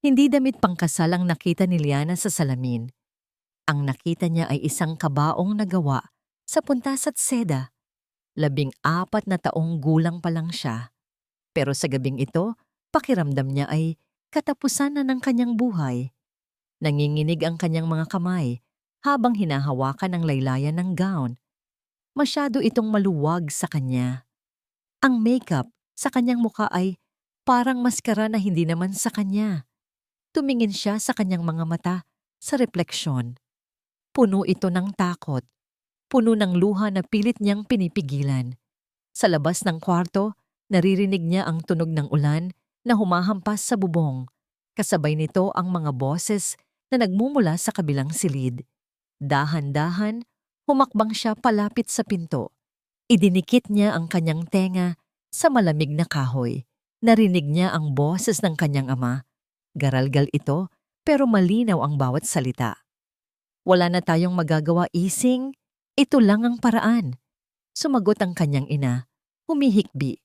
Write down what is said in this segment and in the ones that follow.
Hindi damit pangkasal ang nakita ni Liana sa salamin. Ang nakita niya ay isang kabaong na gawa sa puntas at seda. 14 na taong gulang pa lang siya. Pero sa gabing ito, pakiramdam niya ay katapusan na ng kanyang buhay. Nanginginig ang kanyang mga kamay habang hinahawakan ang laylayan ng gown. Masyado itong maluwag sa kanya. Ang makeup sa kanyang mukha ay parang maskara na hindi naman sa kanya. Tumingin siya sa kanyang mga mata sa refleksyon. Puno ito ng takot. Puno ng luha na pilit niyang pinipigilan. Sa labas ng kwarto, naririnig niya ang tunog ng ulan na humahampas sa bubong. Kasabay nito ang mga boses na nagmumula sa kabilang silid. Dahan-dahan, humakbang siya palapit sa pinto. Idinikit niya ang kanyang tenga sa malamig na kahoy. Narinig niya ang boses ng kanyang ama. Garalgal ito, pero malinaw ang bawat salita. Wala na tayong magagawa, Ising. Ito lang ang paraan. Sumagot ang kanyang ina, humihikbi.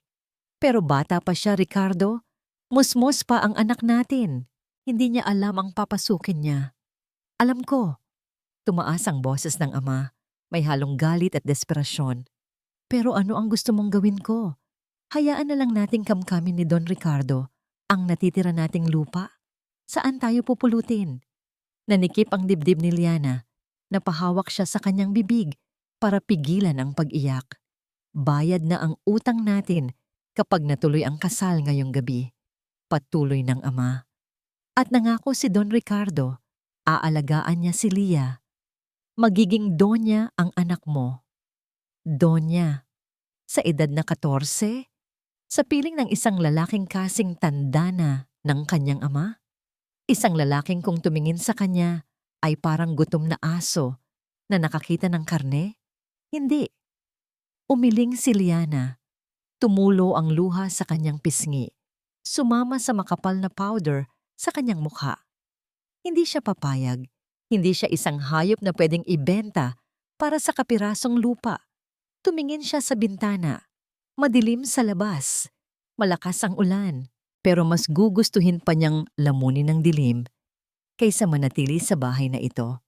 Pero bata pa siya, Ricardo. Musmos pa ang anak natin. Hindi niya alam ang papasukin niya. Alam ko. Tumaas ang boses ng ama. May halong galit at desperasyon. Pero ano ang gusto mong gawin ko? Hayaan na lang nating kamkamin ni Don Ricardo ang natitira nating lupa. Saan tayo pupulutin? Nanikip ang dibdib ni Liana. Napahawak siya sa kanyang bibig para pigilan ang pag-iyak. Bayad na ang utang natin kapag natuloy ang kasal ngayong gabi. Patuloy ng ama. At nangako si Don Ricardo, aalagaan niya si Lia. Magiging Donya ang anak mo. Donya. Sa edad na 14? Sa piling ng isang lalaking kasing tanda na ng kanyang ama? Isang lalaking kung tumingin sa kanya ay parang gutom na aso na nakakita ng karne? Hindi. Umiling si Liana. Tumulo ang luha sa kanyang pisngi. Sumama sa makapal na powder sa kanyang mukha. Hindi siya papayag. Hindi siya isang hayop na pwedeng ibenta para sa kapirasong lupa. Tumingin siya sa bintana. Madilim sa labas. Malakas ang ulan. Pero mas gugustuhin pa niyang lamunin ng dilim kaysa manatili sa bahay na ito.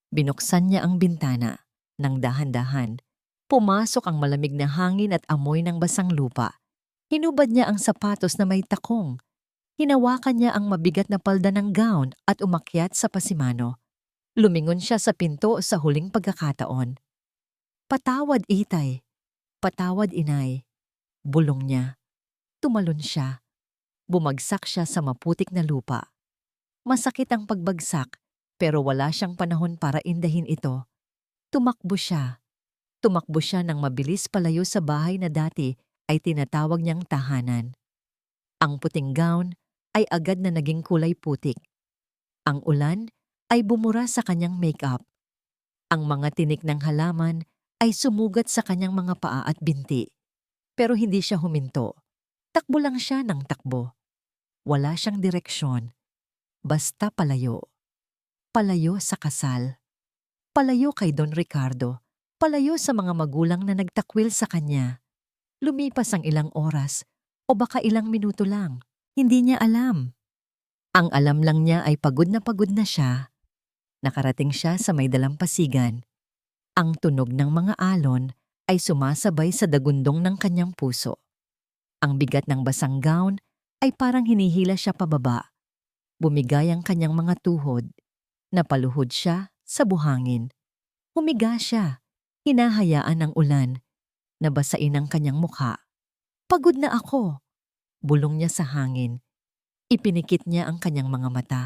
Binuksan niya ang bintana ng dahan-dahan. Pumasok ang malamig na hangin at amoy ng basang lupa. Hinubad niya ang sapatos na may takong. Hinawakan niya ang mabigat na palda ng gown at umakyat sa pasimano. Lumingon siya sa pinto sa huling pagkakataon. Patawad, itay. Patawad, inay. Bulong niya. Tumalon siya. Bumagsak siya sa maputik na lupa. Masakit ang pagbagsak, pero wala siyang panahon para indahin ito. Tumakbo siya. Tumakbo siya nang mabilis palayo sa bahay na dati ay tinatawag niyang tahanan. Ang puting gown ay agad na naging kulay putik. Ang ulan ay bumura sa kanyang makeup. Ang mga tinik ng halaman ay sumugat sa kanyang mga paa at binti. Pero hindi siya huminto. Takbo lang siya ng takbo. Wala siyang direksyon. Basta palayo. Palayo sa kasal. Palayo kay Don Ricardo. Palayo sa mga magulang na nagtakwil sa kanya. Lumipas ang ilang oras o baka ilang minuto lang. Hindi niya alam. Ang alam lang niya ay pagod na siya. Nakarating siya sa may dalampasigan. Ang tunog ng mga alon ay sumasabay sa dagundong ng kanyang puso. Ang bigat ng basang gown ay parang hinihila siya pababa. Bumigay ang kanyang mga tuhod. Napaluhod siya sa buhangin. Humiga siya. Hinahayaan ng ulan. Nabasain ang kanyang mukha. Pagod na ako. Bulong niya sa hangin. Ipinikit niya ang kanyang mga mata.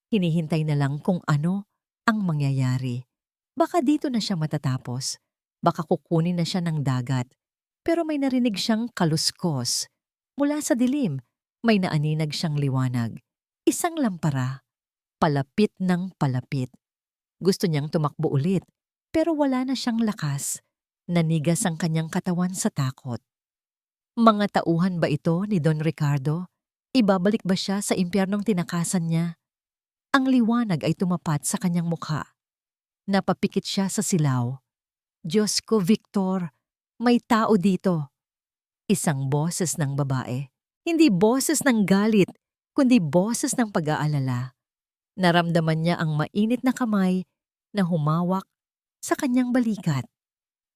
Hinihintay na lang kung ano ang mangyayari. Baka dito na siya matatapos. Baka kukunin na siya ng dagat. Pero may narinig siyang kaluskos. Mula sa dilim, may naaninag siyang liwanag. Isang lampara. Palapit ng palapit. Gusto niyang tumakbo ulit, pero wala na siyang lakas. Nanigas ang kanyang katawan sa takot. Mga tauhan ba ito ni Don Ricardo? Ibabalik ba siya sa impyernong tinakasan niya? Ang liwanag ay tumapat sa kanyang mukha. Napapikit siya sa silaw. Diyos ko, Victor, may tao dito. Isang boses ng babae. Hindi boses ng galit, kundi boses ng pag-aalala. Naramdaman niya ang mainit na kamay na humawak sa kanyang balikat.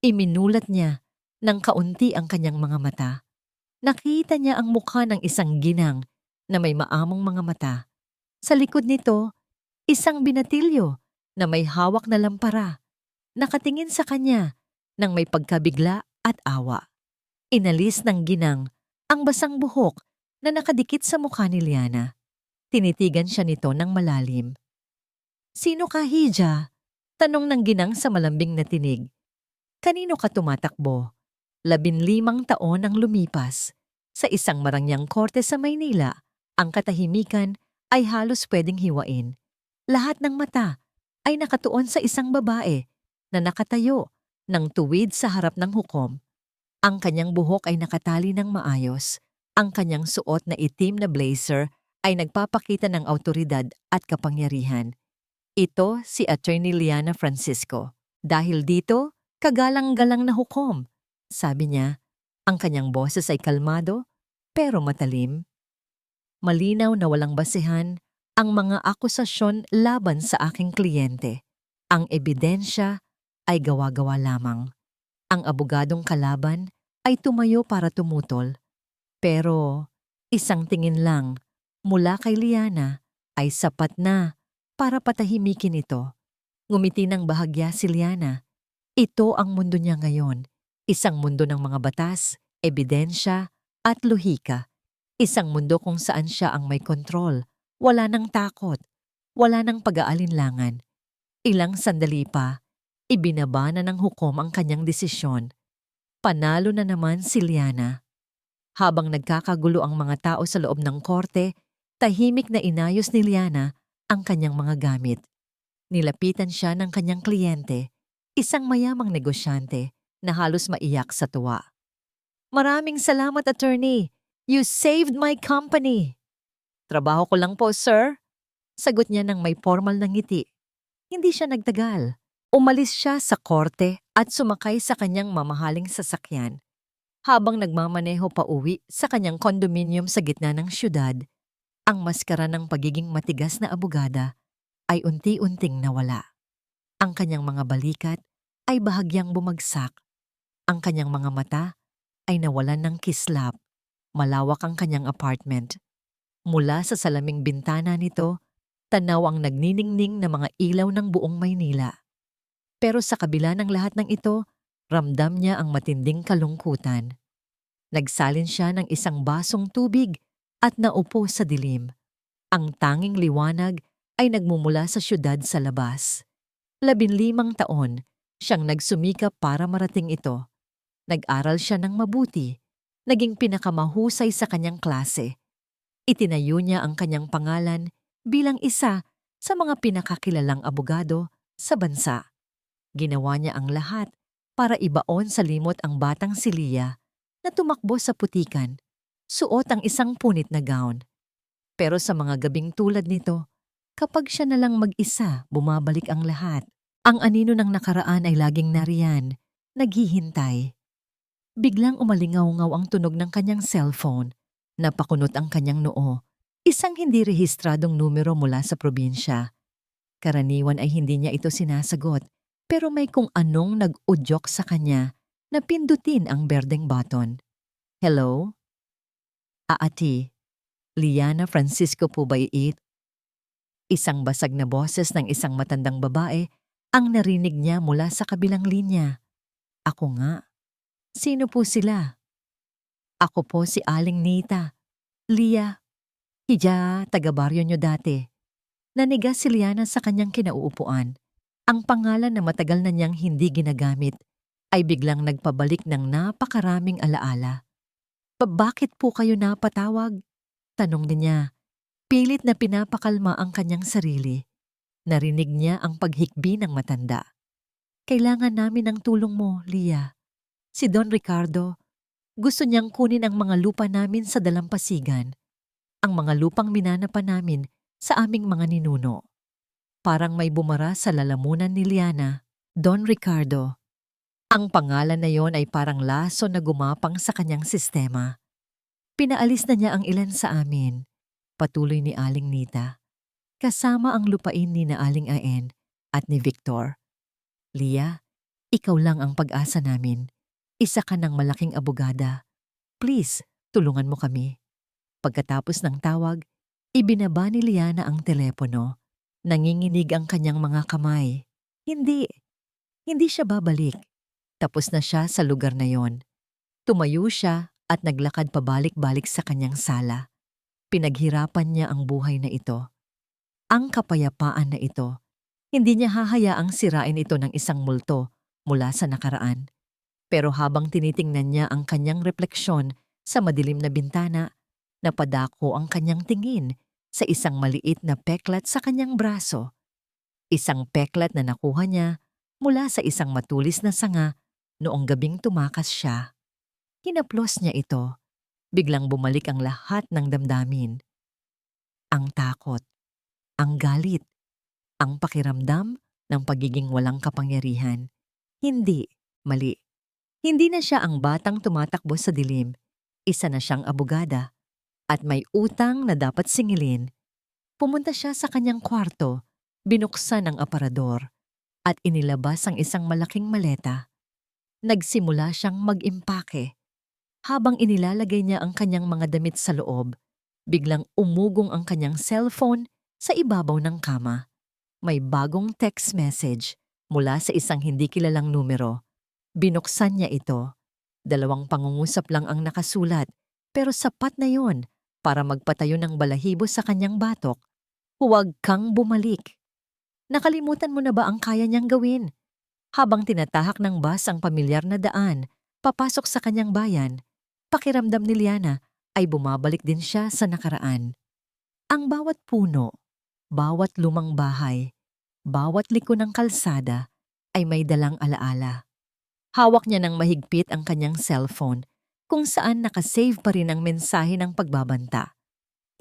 Iminulat niya ng kaunti ang kanyang mga mata. Nakita niya ang mukha ng isang ginang na may maamong mga mata. Sa likod nito, isang binatilyo na may hawak na lampara. Nakatingin sa kanya ng may pagkabigla at awa. Inalis ng ginang ang basang buhok na nakadikit sa mukha ni Liana. Tinitigan siya nito ng malalim. "Sino ka, Hija?" Tanong ng ginang sa malambing na tinig. "Kanino ka tumatakbo?" 15 taon ang lumipas. Sa isang marangyang korte sa Maynila, ang katahimikan ay halos pwedeng hiwain. Lahat ng mata ay nakatuon sa isang babae na nakatayo ng tuwid sa harap ng hukom. Ang kanyang buhok ay nakatali ng maayos. Ang kanyang suot na itim na blazer ay nagpapakita ng awtoridad at kapangyarihan. Ito si Attorney Liana Francisco. Dahil dito, kagalang-galang na hukom. Sabi niya, ang kanyang boses ay kalmado pero matalim. Malinaw na walang basehan ang mga akusasyon laban sa aking kliyente. Ang ebidensya ay gawa-gawa lamang. Ang abogadong kalaban ay tumayo para tumutol. Pero isang tingin lang mula kay Liana ay sapat na para patahimikin ito. Ngumiti ng bahagya si Liana. Ito ang mundo niya ngayon. Isang mundo ng mga batas, ebidensya, at lohika. Isang mundo kung saan siya ang may kontrol. Wala nang takot. Wala nang pag-aalinlangan. Ilang sandali pa, ibinaba na ng hukom ang kanyang desisyon. Panalo na naman si Liana. Habang nagkakagulo ang mga tao sa loob ng korte, tahimik na inayos ni Liana ang kanyang mga gamit. Nilapitan siya ng kanyang kliyente, isang mayamang negosyante na halos maiyak sa tuwa. "Maraming salamat, attorney. You saved my company." "Trabaho ko lang po, sir." Sagot niya ng may formal na ngiti. Hindi siya nagtagal. Umalis siya sa korte at sumakay sa kanyang mamahaling sasakyan. Habang nagmamaneho pa uwi sa kanyang condominium sa gitna ng syudad, ang maskara ng pagiging matigas na abogada ay unti-unting nawala. Ang kanyang mga balikat ay bahagyang bumagsak. Ang kanyang mga mata ay nawalan ng kislap. Malawak ang kanyang apartment. Mula sa salaming bintana nito, tanaw ang nagniningning na mga ilaw ng buong Maynila. Pero sa kabila ng lahat ng ito, ramdam niya ang matinding kalungkutan. Nagsalin siya ng isang basong tubig at naupo sa dilim. Ang tanging liwanag ay nagmumula sa syudad sa labas. 15 taon siyang nagsumikap para marating ito. Nag-aral siya ng mabuti, naging pinakamahusay sa kanyang klase. Itinayo niya ang kanyang pangalan bilang isa sa mga pinakakilalang abogado sa bansa. Ginawa niya ang lahat para ibaon sa limot ang batang si Lia na tumakbo sa putikan, suot ang isang punit na gown. Pero sa mga gabing tulad nito, kapag siya na lang mag-isa, bumabalik ang lahat. Ang anino ng nakaraan ay laging nariyan, naghihintay. Biglang umalingaw-ngaw ang tunog ng kanyang cellphone. Napakunot ang kanyang noo. Isang hindi rehistradong numero mula sa probinsya. Karaniwan ay hindi niya ito sinasagot, pero may kung anong nag-udyok sa kanya na pindutin ang berdeng button. "Hello? Aati, Liana Francisco po ba it?" Isang basag na boses ng isang matandang babae ang narinig niya mula sa kabilang linya. "Ako nga." "Sino po sila?" "Ako po si Aling Nita. Lia. Hija, taga-baryo niyo dati." Naniga si Liana sa kanyang kinauupuan. Ang pangalan na matagal na niyang hindi ginagamit ay biglang nagpabalik ng napakaraming alaala. Bakit po kayo napatawag?" Tanong niya. Pilit na pinapakalma ang kanyang sarili. Narinig niya ang paghikbi ng matanda. "Kailangan namin ng tulong mo, Lia. Si Don Ricardo, gusto niyang kunin ang mga lupa namin sa dalampasigan. Ang mga lupang minana pa namin sa aming mga ninuno." Parang may bumara sa lalamunan ni Liana. Don Ricardo. Ang pangalan na yon ay parang laso na gumapang sa kanyang sistema. "Pinaalis na niya ang ilan sa amin. Patuloy ni Aling Nita. Kasama ang lupain ni na Aling Aen at ni Victor. Lia, ikaw lang ang pag-asa namin. Isa ka ng malaking abogada. Please, tulungan mo kami. Pagkatapos ng tawag, ibinaba ni Liana ang telepono. Nanginginig ang kanyang mga kamay. Hindi siya babalik. Tapos na siya sa lugar na yon. Tumayo siya at naglakad pabalik-balik sa kanyang sala. Pinaghirapan niya ang buhay na ito. Ang kapayapaan na ito. Hindi niya hahayaang sirain ito ng isang multo mula sa nakaraan. Pero habang tinitingnan niya ang kanyang refleksyon sa madilim na bintana, napadako ang kanyang tingin sa isang maliit na peklat sa kanyang braso. Isang peklat na nakuha niya mula sa isang matulis na sanga noong gabing tumakas siya. Hinaplos niya ito. Biglang bumalik ang lahat ng damdamin. Ang takot, ang galit, ang pakiramdam ng pagiging walang kapangyarihan. Hindi, mali. Hindi na siya ang batang tumatakbo sa dilim. Isa na siyang abogada. At may utang na dapat singilin. Pumunta siya sa kanyang kwarto, binuksan ang aparador, at inilabas ang isang malaking maleta. Nagsimula siyang mag-impake. Habang inilalagay niya ang kanyang mga damit sa loob, biglang umugong ang kanyang cellphone sa ibabaw ng kama. May bagong text message mula sa isang hindi kilalang numero. Binuksan niya ito. 2 pangungusap lang ang nakasulat, pero sapat na yon para magpatayo ng balahibo sa kanyang batok. Huwag kang bumalik. Nakalimutan mo na ba ang kaya niyang gawin? Habang tinatahak ng bus ang pamilyar na daan, papasok sa kanyang bayan, pakiramdam ni Liana ay bumabalik din siya sa nakaraan. Ang bawat puno, bawat lumang bahay, bawat liko ng kalsada ay may dalang alaala. Hawak niya ng mahigpit ang kanyang cellphone kung saan nakasave pa rin ang mensahe ng pagbabanta.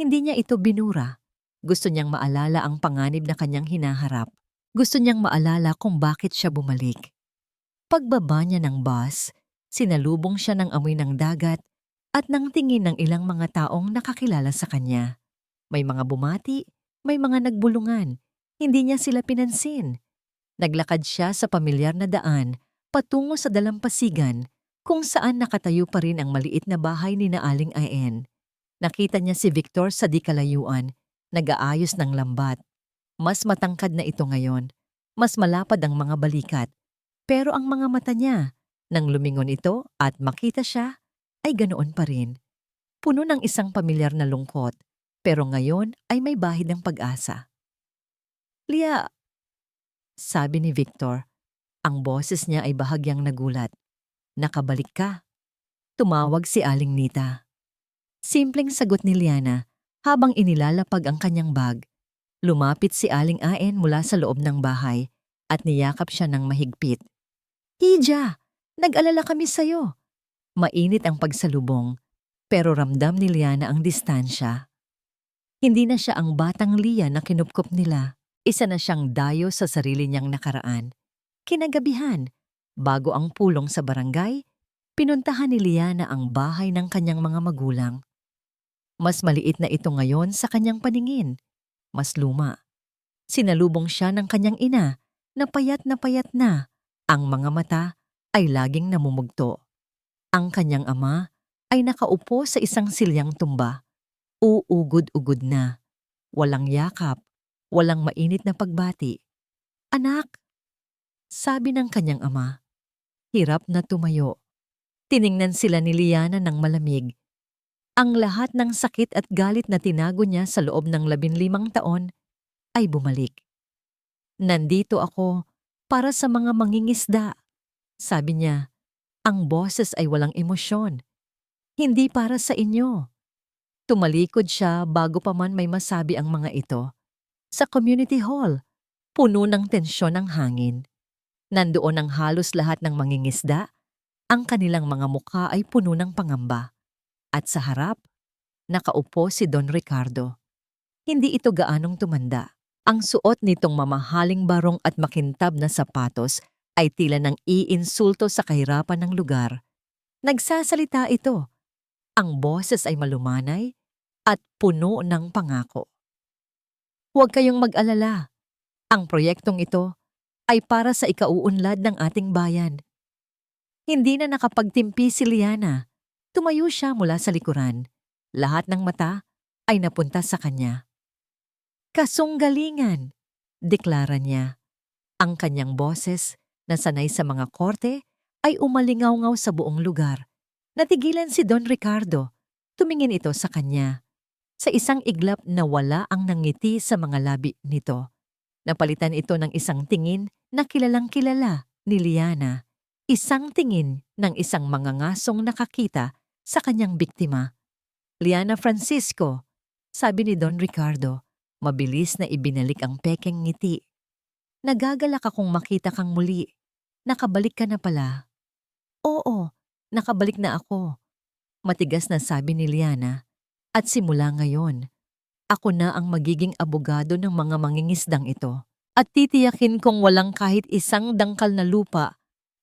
Hindi niya ito binura. Gusto niyang maalala ang panganib na kanyang hinaharap. Gusto niyang maalala kung bakit siya bumalik. Pagbaba niya ng bus, sinalubong siya ng amoy ng dagat at ng tingin ng ilang mga taong nakakilala sa kanya. May mga bumati, may mga nagbulungan. Hindi niya sila pinansin. Naglakad siya sa pamilyar na daan patungo sa dalampasigan kung saan nakatayo pa rin ang maliit na bahay ni na Aling Aen. Nakita niya si Victor sa di kalayuan, nag-aayos ng lambat. Mas matangkad na ito ngayon, mas malapad ang mga balikat. Pero ang mga mata niya, nang lumingon ito at makita siya, ay ganoon pa rin. Puno ng isang pamilyar na lungkot, pero ngayon ay may bahid ng pag-asa. Lia, sabi ni Victor, ang boses niya ay bahagyang nagulat. Nakabalik ka. Tumawag si Aling Nita. Simpleng sagot ni Liana habang inilalapag ang kanyang bag. Lumapit si Aling Aen mula sa loob ng bahay at niyakap siya ng mahigpit. Hija, nag-alala kami sa'yo. Mainit ang pagsalubong, pero ramdam ni Liana ang distansya. Hindi na siya ang batang Lia na kinupkop nila. Isa na siyang dayo sa sarili niyang nakaraan. Kinagabihan, bago ang pulong sa barangay, pinuntahan ni Liana ang bahay ng kanyang mga magulang. Mas maliit na ito ngayon sa kanyang paningin. Mas luma. Sinalubong siya ng kanyang ina na payat na. Ang mga mata ay laging namumugto. Ang kanyang ama ay nakaupo sa isang silyang tumba. Uugod-ugod na. Walang yakap, walang mainit na pagbati. Anak, sabi ng kanyang ama. Hirap na tumayo. Tiningnan sila ni Liana ng malamig. Ang lahat ng sakit at galit na tinago niya sa loob ng 15 taon ay bumalik. Nandito ako para sa mga mangingisda. Sabi niya, ang boses ay walang emosyon. Hindi para sa inyo. Tumalikod siya bago pa man may masabi ang mga ito. Sa community hall, puno ng tensyon ang hangin. Nandoon ang halos lahat ng mangingisda. Ang kanilang mga mukha ay puno ng pangamba. At sa harap, nakaupo si Don Ricardo. Hindi ito gaanong tumanda. Ang suot nitong mamahaling barong at makintab na sapatos ay tila nang iinsulto sa kahirapan ng lugar. Nagsasalita ito. Ang boses ay malumanay, at puno ng pangako. Huwag kayong mag-alala. Ang proyektong ito ay para sa ikauunlad ng ating bayan. Hindi na nakapagtimpi si Liana. Tumayo siya mula sa likuran. Lahat ng mata ay napunta sa kanya. Kasunggalingan, deklara niya. Ang kanyang boses na sanay sa mga korte ay umalingaw-ngaw sa buong lugar. Natigilan si Don Ricardo. Tumingin ito sa kanya. Sa isang iglap na wala ang nangiti sa mga labi nito. Napalitan ito ng isang tingin na kilalang-kilala ni Liana. Isang tingin ng isang mangangasong nakakita sa kanyang biktima. Liana Francisco, sabi ni Don Ricardo, mabilis na ibinalik ang pekeng ngiti. Nagagalak akong makita kang muli. Nakabalik ka na pala. Oo, nakabalik na ako. Matigas na sabi ni Liana. At simula ngayon, ako na ang magiging abogado ng mga mangingisdang ito. At titiyakin kong walang kahit isang dangkal na lupa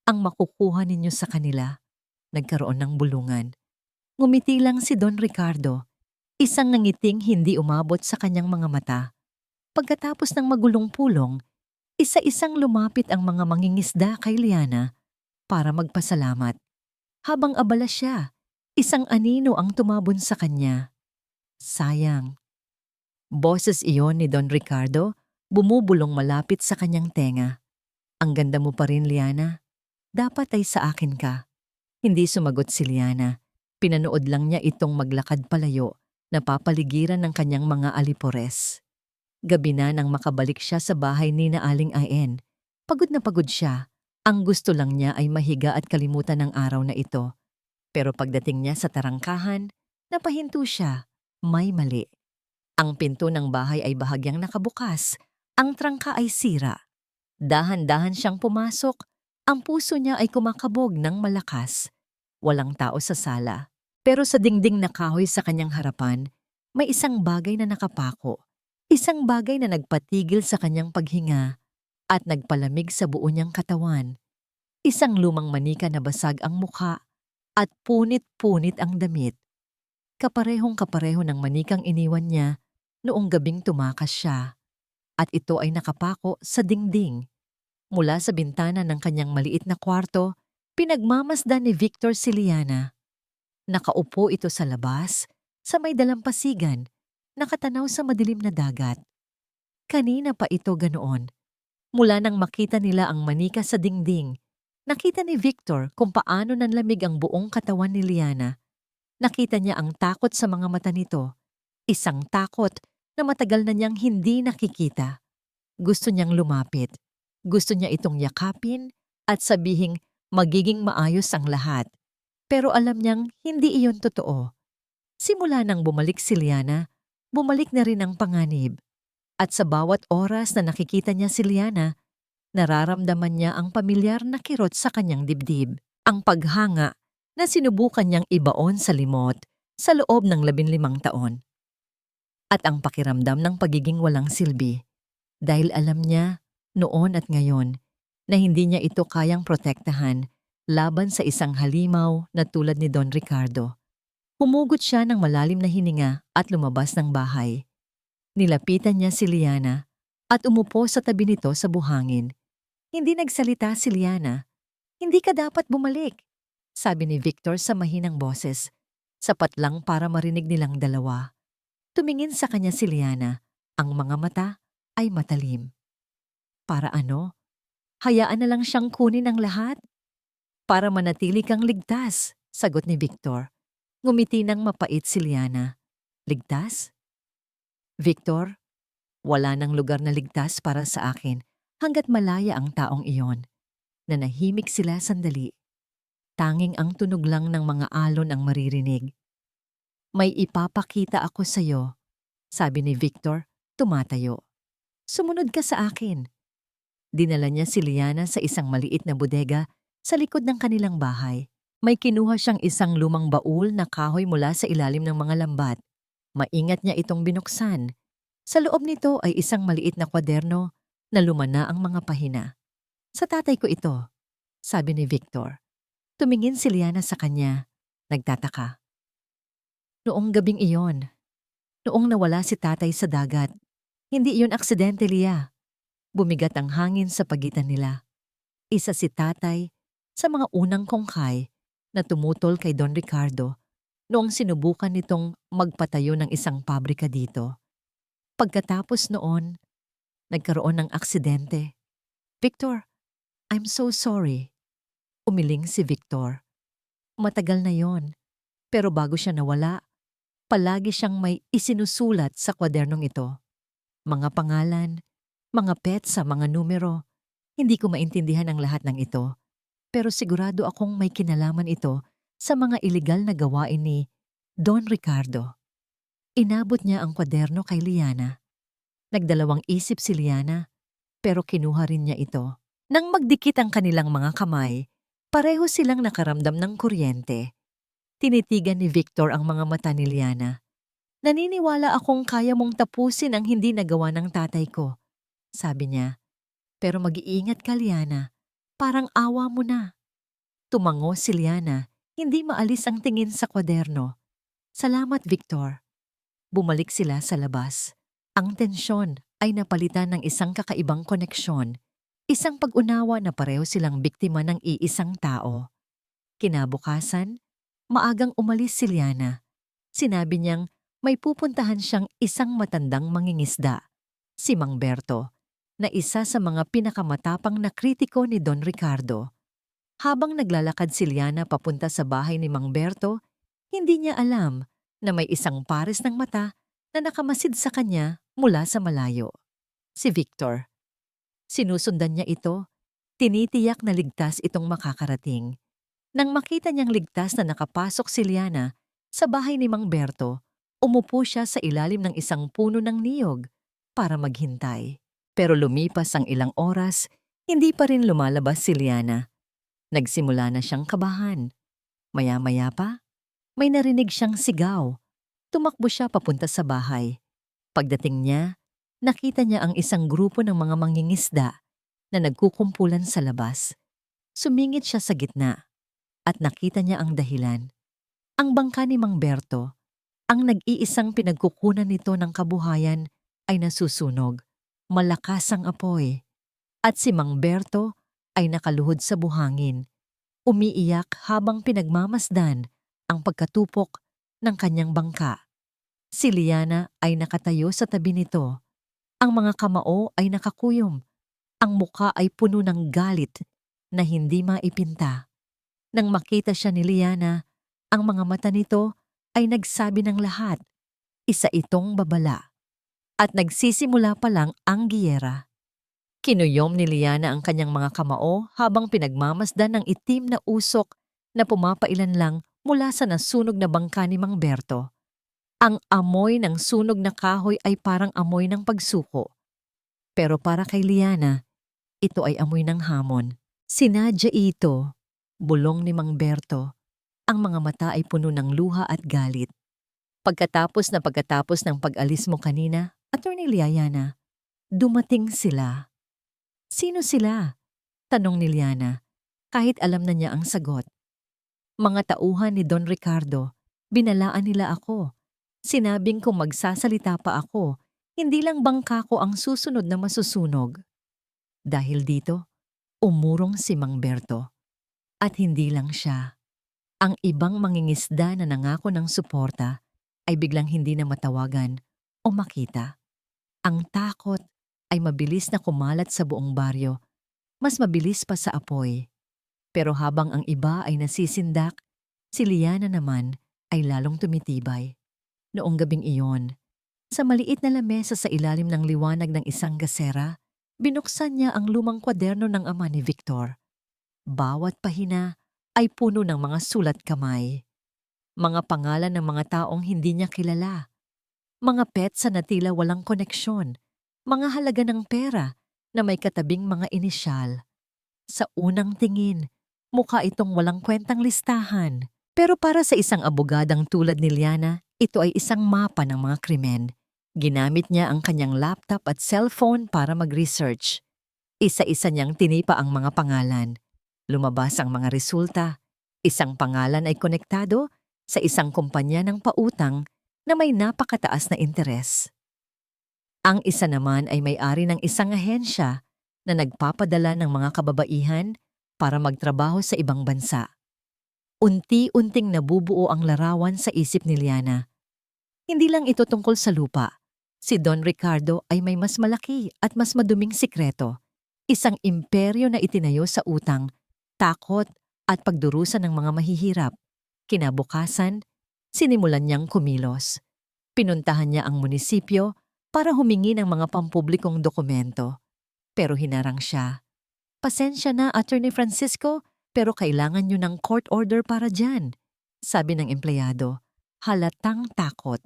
ang makukuha ninyo sa kanila. Nagkaroon ng bulungan. Ngumiti lang si Don Ricardo. Isang nangiting hindi umabot sa kanyang mga mata. Pagkatapos ng magulong pulong, isa-isang lumapit ang mga mangingisda kay Liana para magpasalamat. Habang abala siya, isang anino ang tumabon sa kanya. Sayang. Boses iyon ni Don Ricardo, bumubulong malapit sa kanyang tenga. Ang ganda mo pa rin, Liana. Dapat ay sa akin ka. Hindi sumagot si Liana. Pinanood lang niya itong maglakad palayo, napapaligiran ng kanyang mga alipores. Gabi na nang makabalik siya sa bahay ni na Aling Aen. Pagod na pagod siya. Ang gusto lang niya ay mahiga at kalimutan ng araw na ito. Pero pagdating niya sa tarangkahan, napahinto siya. May mali. Ang pinto ng bahay ay bahagyang nakabukas. Ang trangka ay sira. Dahan-dahan siyang pumasok. Ang puso niya ay kumakabog ng malakas. Walang tao sa sala. Pero sa dingding na kahoy sa kanyang harapan, may isang bagay na nakapako. Isang bagay na nagpatigil sa kanyang paghinga at nagpalamig sa buo niyang katawan. Isang lumang manika na basag ang mukha at punit-punit ang damit. Kaparehong-kapareho ng manikang iniwan niya noong gabing tumakas siya. At ito ay nakapako sa dingding. Mula sa bintana ng kanyang maliit na kwarto, pinagmamasdan ni Victor si Liana. Nakaupo ito sa labas, sa may dalampasigan, nakatanaw sa madilim na dagat. Kanina pa ito ganoon. Mula nang makita nila ang manika sa dingding, nakita ni Victor kung paano nanlamig ang buong katawan ni Liana. Nakita niya ang takot sa mga mata nito. Isang takot na matagal na niyang hindi nakikita. Gusto niyang lumapit. Gusto niya itong yakapin at sabihing magiging maayos ang lahat. Pero alam niyang hindi iyon totoo. Simula nang bumalik si Liana, bumalik na rin ang panganib. At sa bawat oras na nakikita niya si Liana, nararamdaman niya ang pamilyar na kirot sa kanyang dibdib. Ang paghanga na sinubukan niyang ibaon sa limot sa loob ng 15 taon. At ang pakiramdam ng pagiging walang silbi. Dahil alam niya, noon at ngayon, na hindi niya ito kayang protektahan laban sa isang halimaw na tulad ni Don Ricardo. Humugot siya ng malalim na hininga at lumabas ng bahay. Nilapitan niya si Liana at umupo sa tabi nito sa buhangin. Hindi nagsalita si Liana. Hindi ka dapat bumalik, sabi ni Victor sa mahinang boses. Sapat lang para marinig nilang dalawa. Tumingin sa kanya si Liana. Ang mga mata ay matalim. Para ano? Hayaan na lang siyang kunin ang lahat? Para manatili kang ligtas, sagot ni Victor. Ngumiti ng mapait si Liana. Ligtas? Victor, wala nang lugar na ligtas para sa akin hanggat malaya ang taong iyon. Nanahimik sila sandali. Tanging ang tunog lang ng mga alon ang maririnig. May ipapakita ako sa'yo, sabi ni Victor, tumatayo. Sumunod ka sa akin. Dinala niya si Liana sa isang maliit na bodega sa likod ng kanilang bahay. May kinuha siyang isang lumang baul na kahoy mula sa ilalim ng mga lambat. Maingat niya itong binuksan. Sa loob nito ay isang maliit na kwaderno na lumana ang mga pahina. Sa tatay ko ito, sabi ni Victor. Tumingin si Liana sa kanya. Nagtataka. Noong gabing iyon, Noong nawala si tatay sa dagat, hindi iyon aksidente, Lia. Bumigat ang hangin sa pagitan nila. Isa si tatay sa mga unang kongkay na tumutol kay Don Ricardo noong sinubukan nitong magpatayo ng isang pabrika dito. Pagkatapos noon, nagkaroon ng aksidente. Victor, I'm so sorry. Umiling si Victor. Matagal na yon, pero bago siya nawala, palagi siyang may isinusulat sa kwadernong ito. Mga pangalan, mga petsa, mga numero. Hindi ko maintindihan ang lahat ng ito, pero sigurado akong may kinalaman ito sa mga ilegal na gawain ni Don Ricardo. Inabot niya ang kwaderno kay Liana. Nagdalawang isip si Liana, pero kinuha rin niya ito. Nang magdikit ang kanilang mga kamay, pareho silang nakaramdam ng kuryente. Tinitigan ni Victor ang mga mata ni Liana. Naniniwala akong kaya mong tapusin ang hindi nagawa ng tatay ko, sabi niya. Pero mag-iingat ka, Liana. Parang awa mo na. Tumango si Liana, hindi maalis ang tingin sa kwaderno. Salamat, Victor. Bumalik sila sa labas. Ang tensyon ay napalitan ng isang kakaibang koneksyon, isang pag-unawa na pareho silang biktima ng iisang tao. Kinabukasan, maagang umalis si Liana. Sinabi niyang may pupuntahan siyang isang matandang mangingisda, si Mang Berto, na isa sa mga pinakamatapang na kritiko ni Don Ricardo. Habang naglalakad si Liana papunta sa bahay ni Mang Berto, hindi niya alam na may isang pares ng mata na nakamasid sa kanya mula sa malayo. Si Victor. Sinusundan niya ito, tinitiyak na ligtas itong makakarating. Nang makita niyang ligtas na nakapasok si Liana sa bahay ni Mang Berto, umupo siya sa ilalim ng isang puno ng niyog para maghintay. Pero lumipas ang ilang oras, hindi pa rin lumalabas si Liana. Nagsimula na siyang kabahan. Maya-maya pa, may narinig siyang sigaw. Tumakbo siya papunta sa bahay. Pagdating niya, nakita niya ang isang grupo ng mga mangingisda na nagkukumpulan sa labas. Sumingit siya sa gitna at nakita niya ang dahilan. Ang bangka ni Mang Berto, ang nag-iisang pinagkukunan nito ng kabuhayan, ay nasusunog. Malakas ang apoy, at si Mang Berto ay nakaluhod sa buhangin, umiiyak habang pinagmamasdan ang pagkatupok ng kanyang bangka. Si Liana ay nakatayo sa tabi nito. Ang mga kamao ay nakakuyom. Ang muka ay puno ng galit na hindi maipinta. Nang makita siya ni Liana, ang mga mata nito ay nagsabi ng lahat. Isa itong babala. At nagsisimula pa lang ang giyera. Kinuyom ni Liana ang kanyang mga kamao habang pinagmamasdan ng itim na usok na pumapailan lang mula sa nasunog na bangka ni Mang Berto. Ang amoy ng sunog na kahoy ay parang amoy ng pagsuko. Pero para kay Liana, ito ay amoy ng hamon. Sinadya ito, bulong ni Mang Berto. Ang mga mata ay puno ng luha at galit. Pagkatapos ng pag-alis mo kanina, Attorney Liana, dumating sila. Sino sila? Tanong ni Liana, kahit alam na niya ang sagot. Mga tauhan ni Don Ricardo, binalaan nila ako. Sinabing kung magsasalita pa ako, hindi lang bangka ko ang susunod na masusunog. Dahil dito, umurong si Mang Berto. At hindi lang siya. Ang ibang mangingisda na nangako ng suporta ay biglang hindi na matawagan o makita. Ang takot ay mabilis na kumalat sa buong baryo, mas mabilis pa sa apoy. Pero habang ang iba ay nasisindak, si Liana naman ay lalong tumitibay. Noong gabing iyon, sa maliit na lamesa sa ilalim ng liwanag ng isang gasera, binuksan niya ang lumang kwaderno ng ama ni Victor. Bawat pahina ay puno ng mga sulat kamay. Mga pangalan ng mga taong hindi niya kilala. Mga petsa na tila walang koneksyon, mga halaga ng pera na may katabing mga inisyal. Sa unang tingin, mukha itong walang kwentang listahan. Pero para sa isang abogadang tulad ni Liana, ito ay isang mapa ng mga krimen. Ginamit niya ang kanyang laptop at cellphone para mag-research. Isa-isa niyang tinipa ang mga pangalan. Lumabas ang mga resulta. Isang pangalan ay konektado sa isang kumpanya ng pautang na may napakataas na interes. Ang isa naman ay may-ari ng isang ahensya na nagpapadala ng mga kababaihan para magtrabaho sa ibang bansa. Unti-unting nabubuo ang larawan sa isip ni Liana. Hindi lang ito tungkol sa lupa. Si Don Ricardo ay may mas malaki at mas maduming sikreto. Isang imperyo na itinayo sa utang, takot at pagdurusa ng mga mahihirap. Kinabukasan, sinimulan niyang kumilos. Pinuntahan niya ang munisipyo para humingi ng mga pampublikong dokumento. Pero hinarang siya. "Pasensya na, Attorney Francisco, pero kailangan niyo ng court order para dyan," sabi ng empleyado. Halatang takot.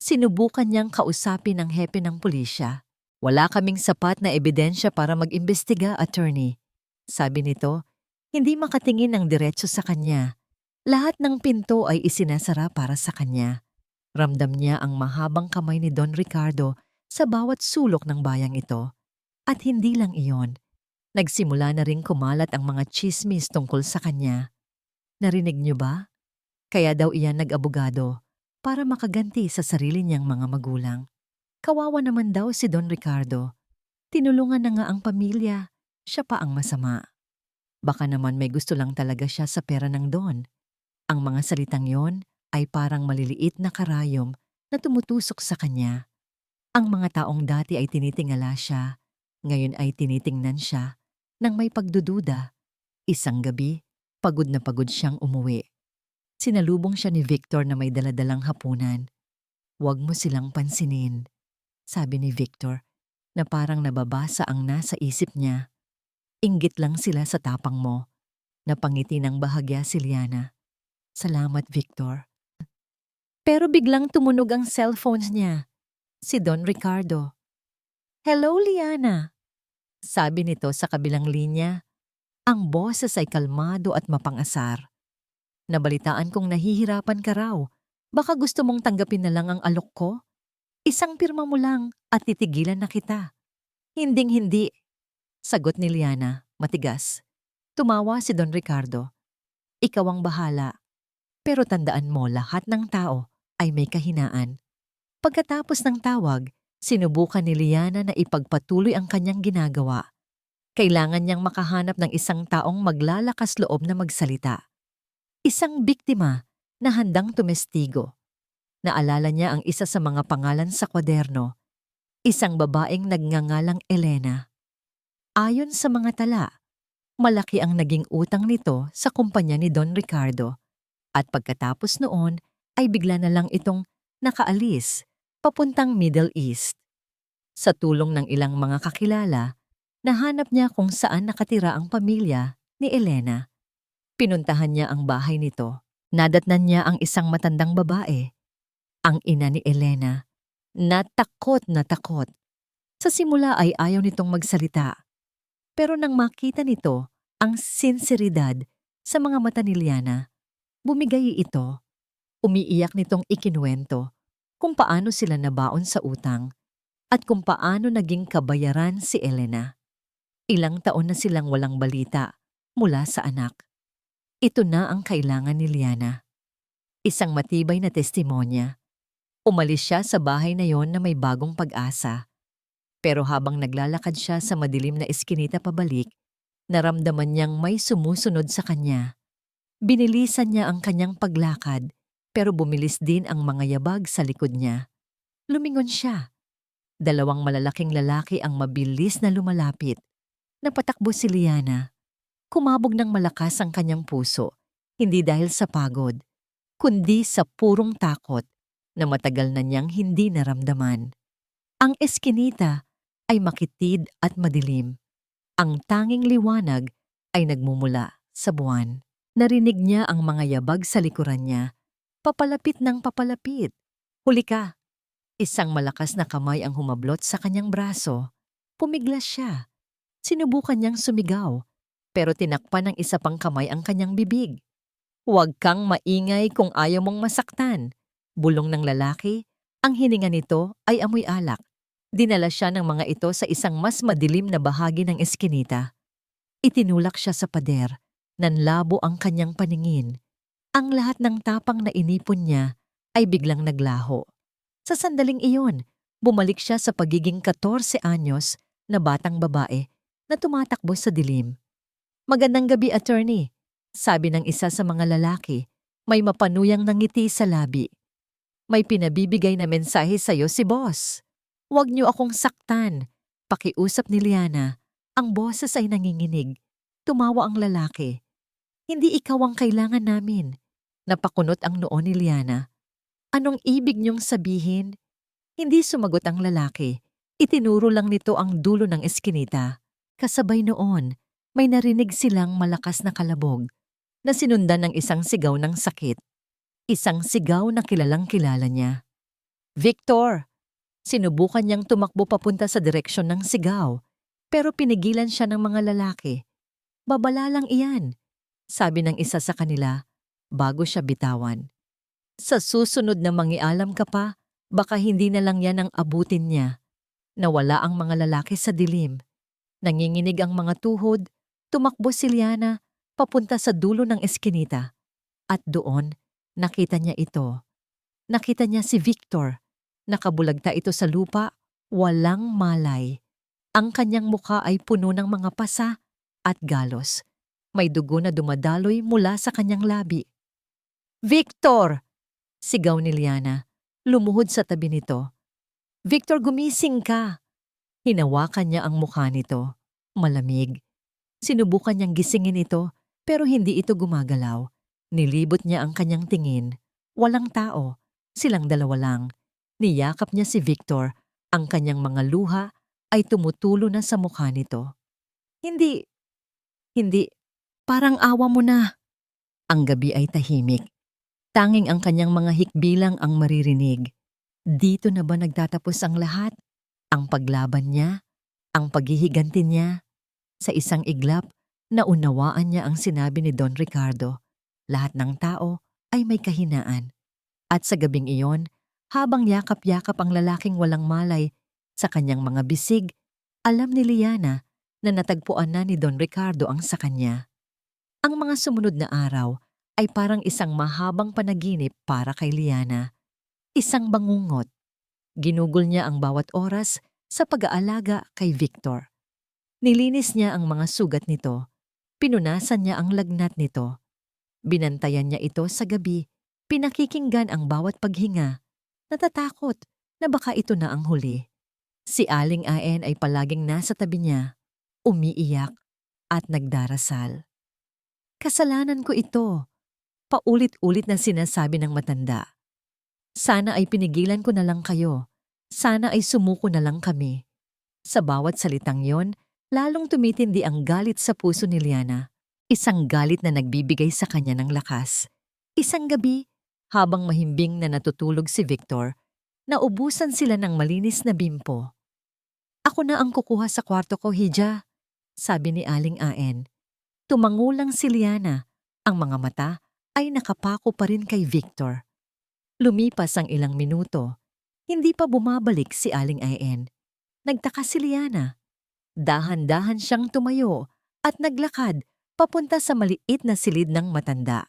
Sinubukan niyang kausapin ang hepe ng pulisya. "Wala kaming sapat na ebidensya para mag-imbestiga, attorney," sabi nito. Hindi makatingin ng diretso sa kanya. Lahat ng pinto ay isinasara para sa kanya. Ramdam niya ang mahabang kamay ni Don Ricardo sa bawat sulok ng bayang ito. At hindi lang iyon. Nagsimula na ring kumalat ang mga tsismis tungkol sa kanya. Narinig niyo ba? Kaya daw iyan nag-abogado para makaganti sa sarili niyang mga magulang. Kawawa naman daw si Don Ricardo. Tinulungan na nga ang pamilya, siya pa ang masama. Baka naman may gusto lang talaga siya sa pera ng Don. Ang mga salitang yon ay parang maliliit na karayom na tumutusok sa kanya. Ang mga taong dati ay tinitingala siya, ngayon ay tinitingnan siya nang may pagdududa. Isang gabi, pagod na pagod siyang umuwi. Sinalubong siya ni Victor na may daladalang hapunan. "Huwag mo silang pansinin," sabi ni Victor, na parang nababasa ang nasa isip niya. "Inggit lang sila sa tapang mo." Napangiti ng bahagya si Liana. "Salamat, Victor." Pero biglang tumunog ang cellphones niya. Si Don Ricardo. "Hello, Liana," sabi nito sa kabilang linya. Ang boses ay kalmado at mapangasar. "Nabalitaan kong nahihirapan ka raw. Baka gusto mong tanggapin na lang ang alok ko? Isang pirma mo lang at titigilan na kita." "Hinding-hindi," sagot ni Liana, matigas. Tumawa si Don Ricardo. "Ikaw ang bahala. Pero tandaan mo, lahat ng tao ay may kahinaan." Pagkatapos ng tawag, sinubukan ni Liana na ipagpatuloy ang kanyang ginagawa. Kailangan niyang makahanap ng isang taong maglalakas loob na magsalita. Isang biktima na handang tumestigo. Naalala niya ang isa sa mga pangalan sa kwaderno. Isang babaeng nagngangalang Elena. Ayon sa mga tala, malaki ang naging utang nito sa kumpanya ni Don Ricardo. At pagkatapos noon ay bigla na lang itong nakaalis papuntang Middle East. Sa tulong ng ilang mga kakilala, nahanap niya kung saan nakatira ang pamilya ni Elena. Pinuntahan niya ang bahay nito. Nadatnan niya ang isang matandang babae, ang ina ni Elena. Natakot na takot. Sa simula ay ayaw nitong magsalita. Pero nang makita nito ang sinseridad sa mga mata ni Liana, bumigay ito. Umiiyak nitong ikinuwento kung paano sila nabaon sa utang at kung paano naging kabayaran si Elena. Ilang taon na silang walang balita mula sa anak. Ito na ang kailangan ni Liana. Isang matibay na testimonya. Umalis siya sa bahay na yon na may bagong pag-asa. Pero habang naglalakad siya sa madilim na eskinita pabalik, naramdaman niyang may sumusunod sa kanya. Binilisan niya ang kanyang paglakad, pero bumilis din ang mga yabag sa likod niya. Lumingon siya. Dalawang malalaking lalaki ang mabilis na lumalapit. Napatakbo si Liana. Kumabog ng malakas ang kanyang puso, hindi dahil sa pagod, kundi sa purong takot na matagal na niyang hindi naramdaman. Ang eskinita ay makitid at madilim. Ang tanging liwanag ay nagmumula sa buwan. Narinig niya ang mga yabag sa likuran niya. Papalapit ng papalapit. "Huli ka!" Isang malakas na kamay ang humablot sa kanyang braso. Pumiglas siya. Sinubukan niyang sumigaw, pero tinakpan ng isa pang kamay ang kanyang bibig. "Huwag kang maingay kung ayaw mong masaktan." Bulong ng lalaki. Ang hininga nito ay amoy alak. Dinala siya ng mga ito sa isang mas madilim na bahagi ng eskinita. Itinulak siya sa pader. Nanlabo ang kanyang paningin. Ang lahat ng tapang na inipon niya ay biglang naglaho. Sa sandaling iyon, bumalik siya sa pagiging 14 anyos na batang babae na tumatakbo sa dilim. "Magandang gabi, attorney," sabi ng isa sa mga lalaki, may mapanuyang ngiti sa labi. "May pinabibigay na mensahe sa'yo si boss. Huwag niyo akong saktan," pakiusap ni Liana. Ang boses ay nanginginig. Tumawa ang lalaki. "Hindi ikaw ang kailangan namin." Napakunot ang noo ni Liana. "Anong ibig niyong sabihin?" Hindi sumagot ang lalaki. Itinuro lang nito ang dulo ng eskinita. Kasabay noon, may narinig silang malakas na kalabog na sinundan ng isang sigaw ng sakit. Isang sigaw na kilalang-kilala niya. "Victor!" Sinubukan niyang tumakbo papunta sa direksyon ng sigaw, pero pinigilan siya ng mga lalaki. "Babala lang iyan," sabi ng isa sa kanila bago siya bitawan. "Sa susunod na mangialam ka pa, baka hindi na lang yan ang abutin niya." Nawala ang mga lalaki sa dilim. Nanginginig ang mga tuhod, tumakbo si Liana papunta sa dulo ng eskinita. At doon, nakita niya ito. Nakita niya si Victor. Nakabulagta ito sa lupa, walang malay. Ang kanyang mukha ay puno ng mga pasa at galos. May dugo na dumadaloy mula sa kanyang labi. "Victor!" sigaw ni Liana. Lumuhod sa tabi nito. "Victor, gumising ka!" Hinawakan niya ang mukha nito. Malamig. Sinubukan niyang gisingin ito, pero hindi ito gumagalaw. Nilibot niya ang kanyang tingin. Walang tao. Silang dalawa lang. Niyakap niya si Victor. Ang kanyang mga luha ay tumutulo na sa mukha nito. Hindi, parang awa mo na." Ang gabi ay tahimik. Tanging ang kanyang mga hikbilang ang maririnig. Dito na ba nagtatapos ang lahat? Ang paglaban niya? Ang paghihiganti niya? Sa isang iglap, naunawaan niya ang sinabi ni Don Ricardo. Lahat ng tao ay may kahinaan. At sa gabing iyon, habang yakap-yakap ang lalaking walang malay sa kanyang mga bisig, alam ni Liana na natagpuan na ni Don Ricardo ang sa kanya. Ang mga sumunod na araw ay parang isang mahabang panaginip para kay Liana. Isang bangungot. Ginugol niya ang bawat oras sa pag-aalaga kay Victor. Nilinis niya ang mga sugat nito. Pinunasan niya ang lagnat nito. Binantayan niya ito sa gabi. Pinakikinggan ang bawat paghinga. Natatakot na baka ito na ang huli. Si Aling Aen ay palaging nasa tabi niya, umiiyak at nagdarasal. "Kasalanan ko ito," paulit-ulit na sinasabi ng matanda. "Sana ay pinigilan ko na lang kayo. Sana ay sumuko na lang kami." Sa bawat salitang yon, lalong tumitindi ang galit sa puso ni Liana. Isang galit na nagbibigay sa kanya ng lakas. Isang gabi, habang mahimbing na natutulog si Victor, naubusan sila ng malinis na bimpo. "Ako na ang kukuha sa kwarto ko, Hija," sabi ni Aling Aen. Tumangulang si Liana. Ang mga mata ay nakapako pa rin kay Victor. Lumipas ang ilang minuto. Hindi pa bumabalik si Aling Aen. Nagtaka si Liana. Dahan-dahan siyang tumayo at naglakad papunta sa maliit na silid ng matanda.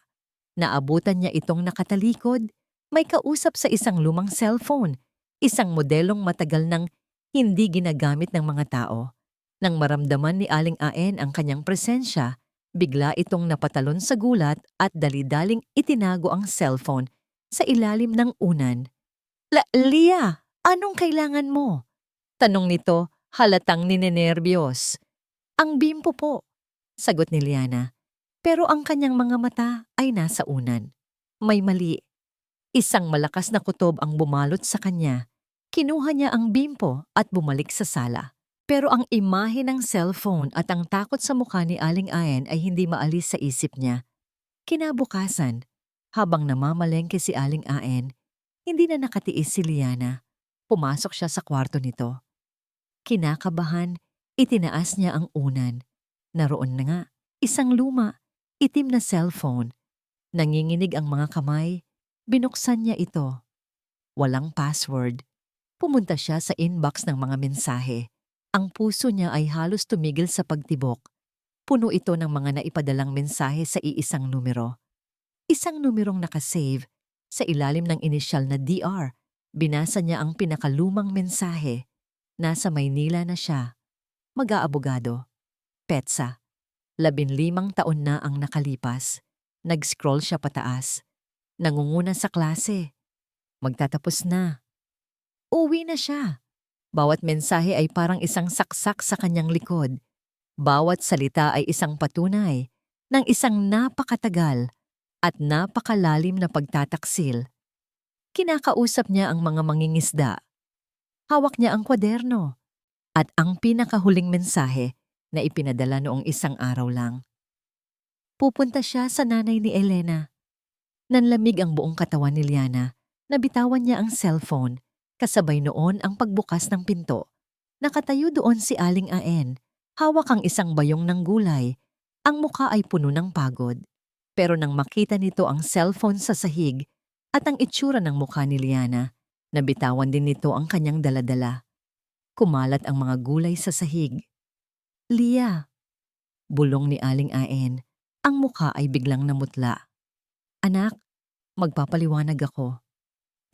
Naabutan niya itong nakatalikod, may kausap sa isang lumang cellphone, isang modelong matagal nang hindi ginagamit ng mga tao. Nang maramdaman ni Aling Aen ang kanyang presensya, bigla itong napatalon sa gulat at dali-daling itinago ang cellphone sa ilalim ng unan. Lia, anong kailangan mo?" Tanong nito, halatang ninenerbiyos. "Ang bimpo po," sagot ni Liana. Pero ang kanyang mga mata ay nasa unan. May mali. Isang malakas na kutob ang bumalot sa kanya. Kinuha niya ang bimpo at bumalik sa sala. Pero ang imahe ng cellphone at ang takot sa mukha ni Aling Aen ay hindi maalis sa isip niya. Kinabukasan, habang namamalengke si Aling Aen, hindi na nakatiis si Liana. Pumasok siya sa kwarto nito. Kinakabahan, itinaas niya ang unan. Naroon na nga, isang luma, itim na cellphone. Nanginginig ang mga kamay. Binuksan niya ito. Walang password. Pumunta siya sa inbox ng mga mensahe. Ang puso niya ay halos tumigil sa pagtibok. Puno ito ng mga naipadalang mensahe sa iisang numero. Isang numerong nakasave Sa ilalim ng inisyal na DR, binasa niya ang pinakalumang mensahe. Nasa Maynila na siya. Mag-aabogado. Petsa. 15 taon na ang nakalipas. Nag-scroll siya pataas. Nangunguna sa klase. Magtatapos na. Uwi na siya. Bawat mensahe ay parang isang saksak sa kanyang likod. Bawat salita ay isang patunay ng isang napakatagal at napakalalim na pagtataksil. Kinakausap niya ang mga mangingisda. Hawak niya ang kwaderno at ang pinakahuling mensahe na ipinadala noong isang araw lang. Pupunta siya sa nanay ni Elena. Nanlamig ang buong katawan ni Liana. Nabitawan niya ang cellphone. Kasabay noon ang pagbukas ng pinto. Nakatayo doon si Aling Aen. Hawak ang isang bayong ng gulay. Ang mukha ay puno ng pagod. Pero nang makita nito ang cellphone sa sahig at ang itsura ng mukha ni Liana, nabitawan din nito ang kanyang daladala. Kumalat ang mga gulay sa sahig. Lia, bulong ni Aling Aen. Ang mukha ay biglang namutla. Anak, magpapaliwanag ako.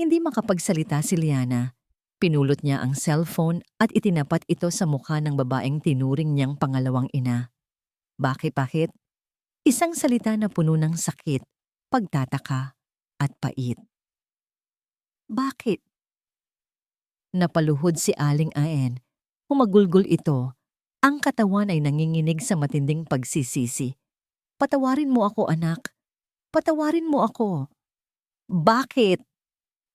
Hindi makapagsalita si Liana. Pinulot niya ang cellphone at itinapat ito sa mukha ng babaeng tinuring niyang pangalawang ina. Bakit? Isang salita na puno ng sakit, pagtataka, at pait. Bakit? Napaluhod si Aling Aen. Humagulgol ito. Ang katawan ay nanginginig sa matinding pagsisisi. Patawarin mo ako, anak. Patawarin mo ako. Bakit?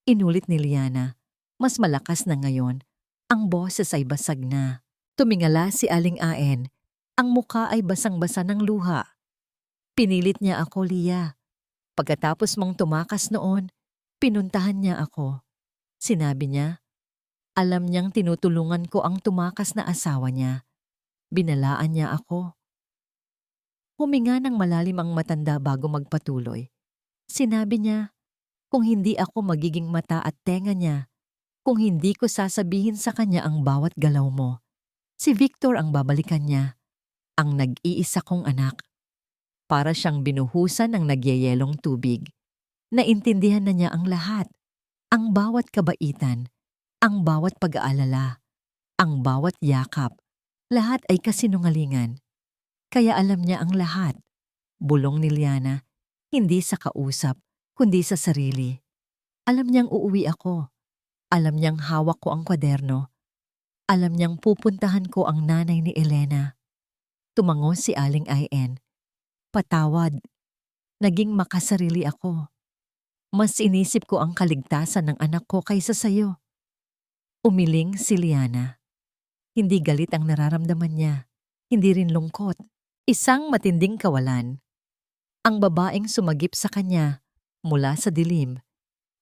Inulit ni Liana. Mas malakas na ngayon. Ang boses ay basag na. Tumingala si Aling Aen. Ang muka ay basang-basa ng luha. Pinilit niya ako, Lia. Pagkatapos mong tumakas noon, pinuntahan niya ako. Sinabi niya, alam niyang tinutulungan ko ang tumakas na asawa niya. Binalaan niya ako. Huminga ng malalim ang matanda bago magpatuloy. Sinabi niya, kung hindi ako magiging mata at tenga niya, kung hindi ko sasabihin sa kanya ang bawat galaw mo, si Victor ang babalikan niya, ang nag-iisa kong anak. Para siyang binuhusan ng nagyayelong tubig. Naintindihan na niya ang lahat, ang bawat kabaitan, ang bawat pag-aalala, ang bawat yakap, lahat ay kasinungalingan. Kaya alam niya ang lahat. Bulong ni Liana, hindi sa kausap, kundi sa sarili. Alam niyang uuwi ako. Alam niyang hawak ko ang kwaderno. Alam niyang pupuntahan ko ang nanay ni Elena. Tumango si Aling Aen. Patawad. Naging makasarili ako. Mas inisip ko ang kaligtasan ng anak ko kaysa sayo. Umiling si Liana. Hindi galit ang nararamdaman niya. Hindi rin lungkot. Isang matinding kawalan. Ang babaeng sumagip sa kanya mula sa dilim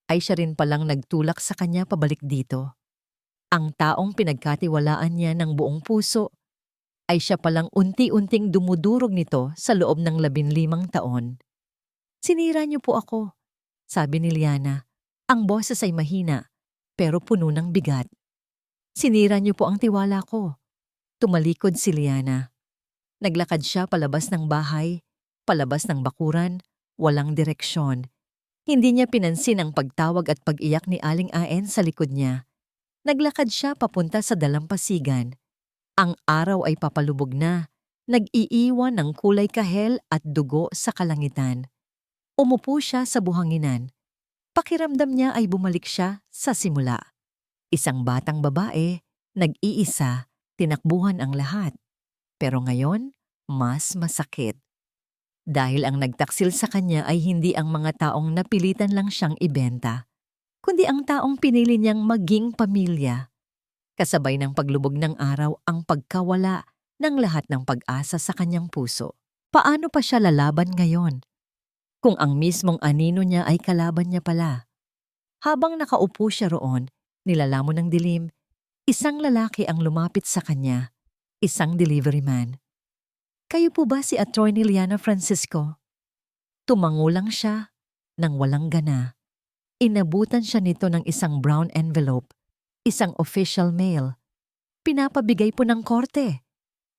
ay siya rin palang nagtulak sa kanya pabalik dito. Ang taong pinagkatiwalaan niya ng buong puso ay siya palang unti-unting dumudurog nito sa loob ng 15 taon. Sinira niyo po ako, sabi ni Liana. Ang boses ay mahina pero puno ng bigat. Sinira niyo po ang tiwala ko. Tumalikod si Liana. Naglakad siya palabas ng bahay, palabas ng bakuran, walang direksyon. Hindi niya pinansin ang pagtawag at pag-iyak ni Aling Aen sa likod niya. Naglakad siya papunta sa dalampasigan. Ang araw ay papalubog na, nag-iiwan ng kulay kahel at dugo sa kalangitan. Umupo siya sa buhanginan. Pakiramdam niya ay bumalik siya sa simula. Isang batang babae, nag-iisa, tinakbuhan ang lahat. Pero ngayon, mas masakit. Dahil ang nagtaksil sa kanya ay hindi ang mga taong napilitan lang siyang ibenta, kundi ang taong pinili niyang maging pamilya. Kasabay ng paglubog ng araw ang pagkawala ng lahat ng pag-asa sa kanyang puso. Paano pa siya lalaban ngayon? Kung ang mismong anino niya ay kalaban niya pala. Habang nakaupo siya roon, nilalamon ng dilim, isang lalaki ang lumapit sa kanya. Isang delivery man. Kayo po ba si Attorney Liana Francisco? Tumango lang siya nang walang gana. Inabutan siya nito ng isang brown envelope, isang official mail. Pinapabigay po ng korte,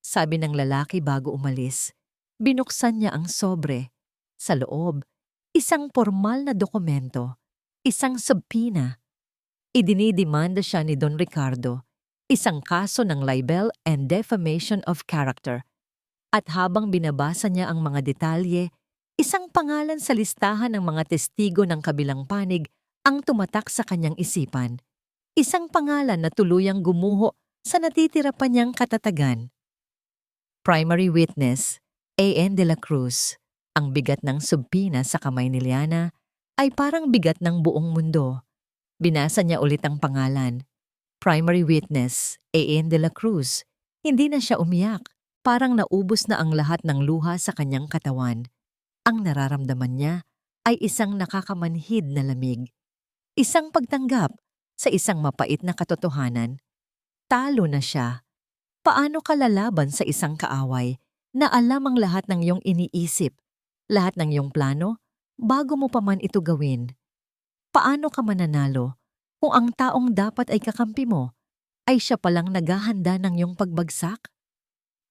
sabi ng lalaki bago umalis. Binuksan niya ang sobre. Sa loob, isang formal na dokumento isang subpoena. Idinidemanda siya ni Don Ricardo, isang kaso ng libel and defamation of character. At habang binabasa niya ang mga detalye, isang pangalan sa listahan ng mga testigo ng kabilang panig ang tumatak sa kanyang isipan. Isang pangalan na tuluyang gumuho sa natitira pa niyang katatagan. Primary witness, A.N. de la Cruz. Ang bigat ng subpoena sa kamay ni Liana ay parang bigat ng buong mundo. Binasa niya ulit ang pangalan. Primary witness, A.N. de la Cruz. Hindi na siya umiyak. Parang naubos na ang lahat ng luha sa kanyang katawan. Ang nararamdaman niya ay isang nakakamanhid na lamig. Isang pagtanggap sa isang mapait na katotohanan. Talo na siya. Paano ka lalaban sa isang kaaway na alam ang lahat ng iyong iniisip, lahat ng iyong plano, bago mo pa man ito gawin? Paano ka mananalo kung ang taong dapat ay kakampi mo ay siya palang naghahanda ng iyong pagbagsak?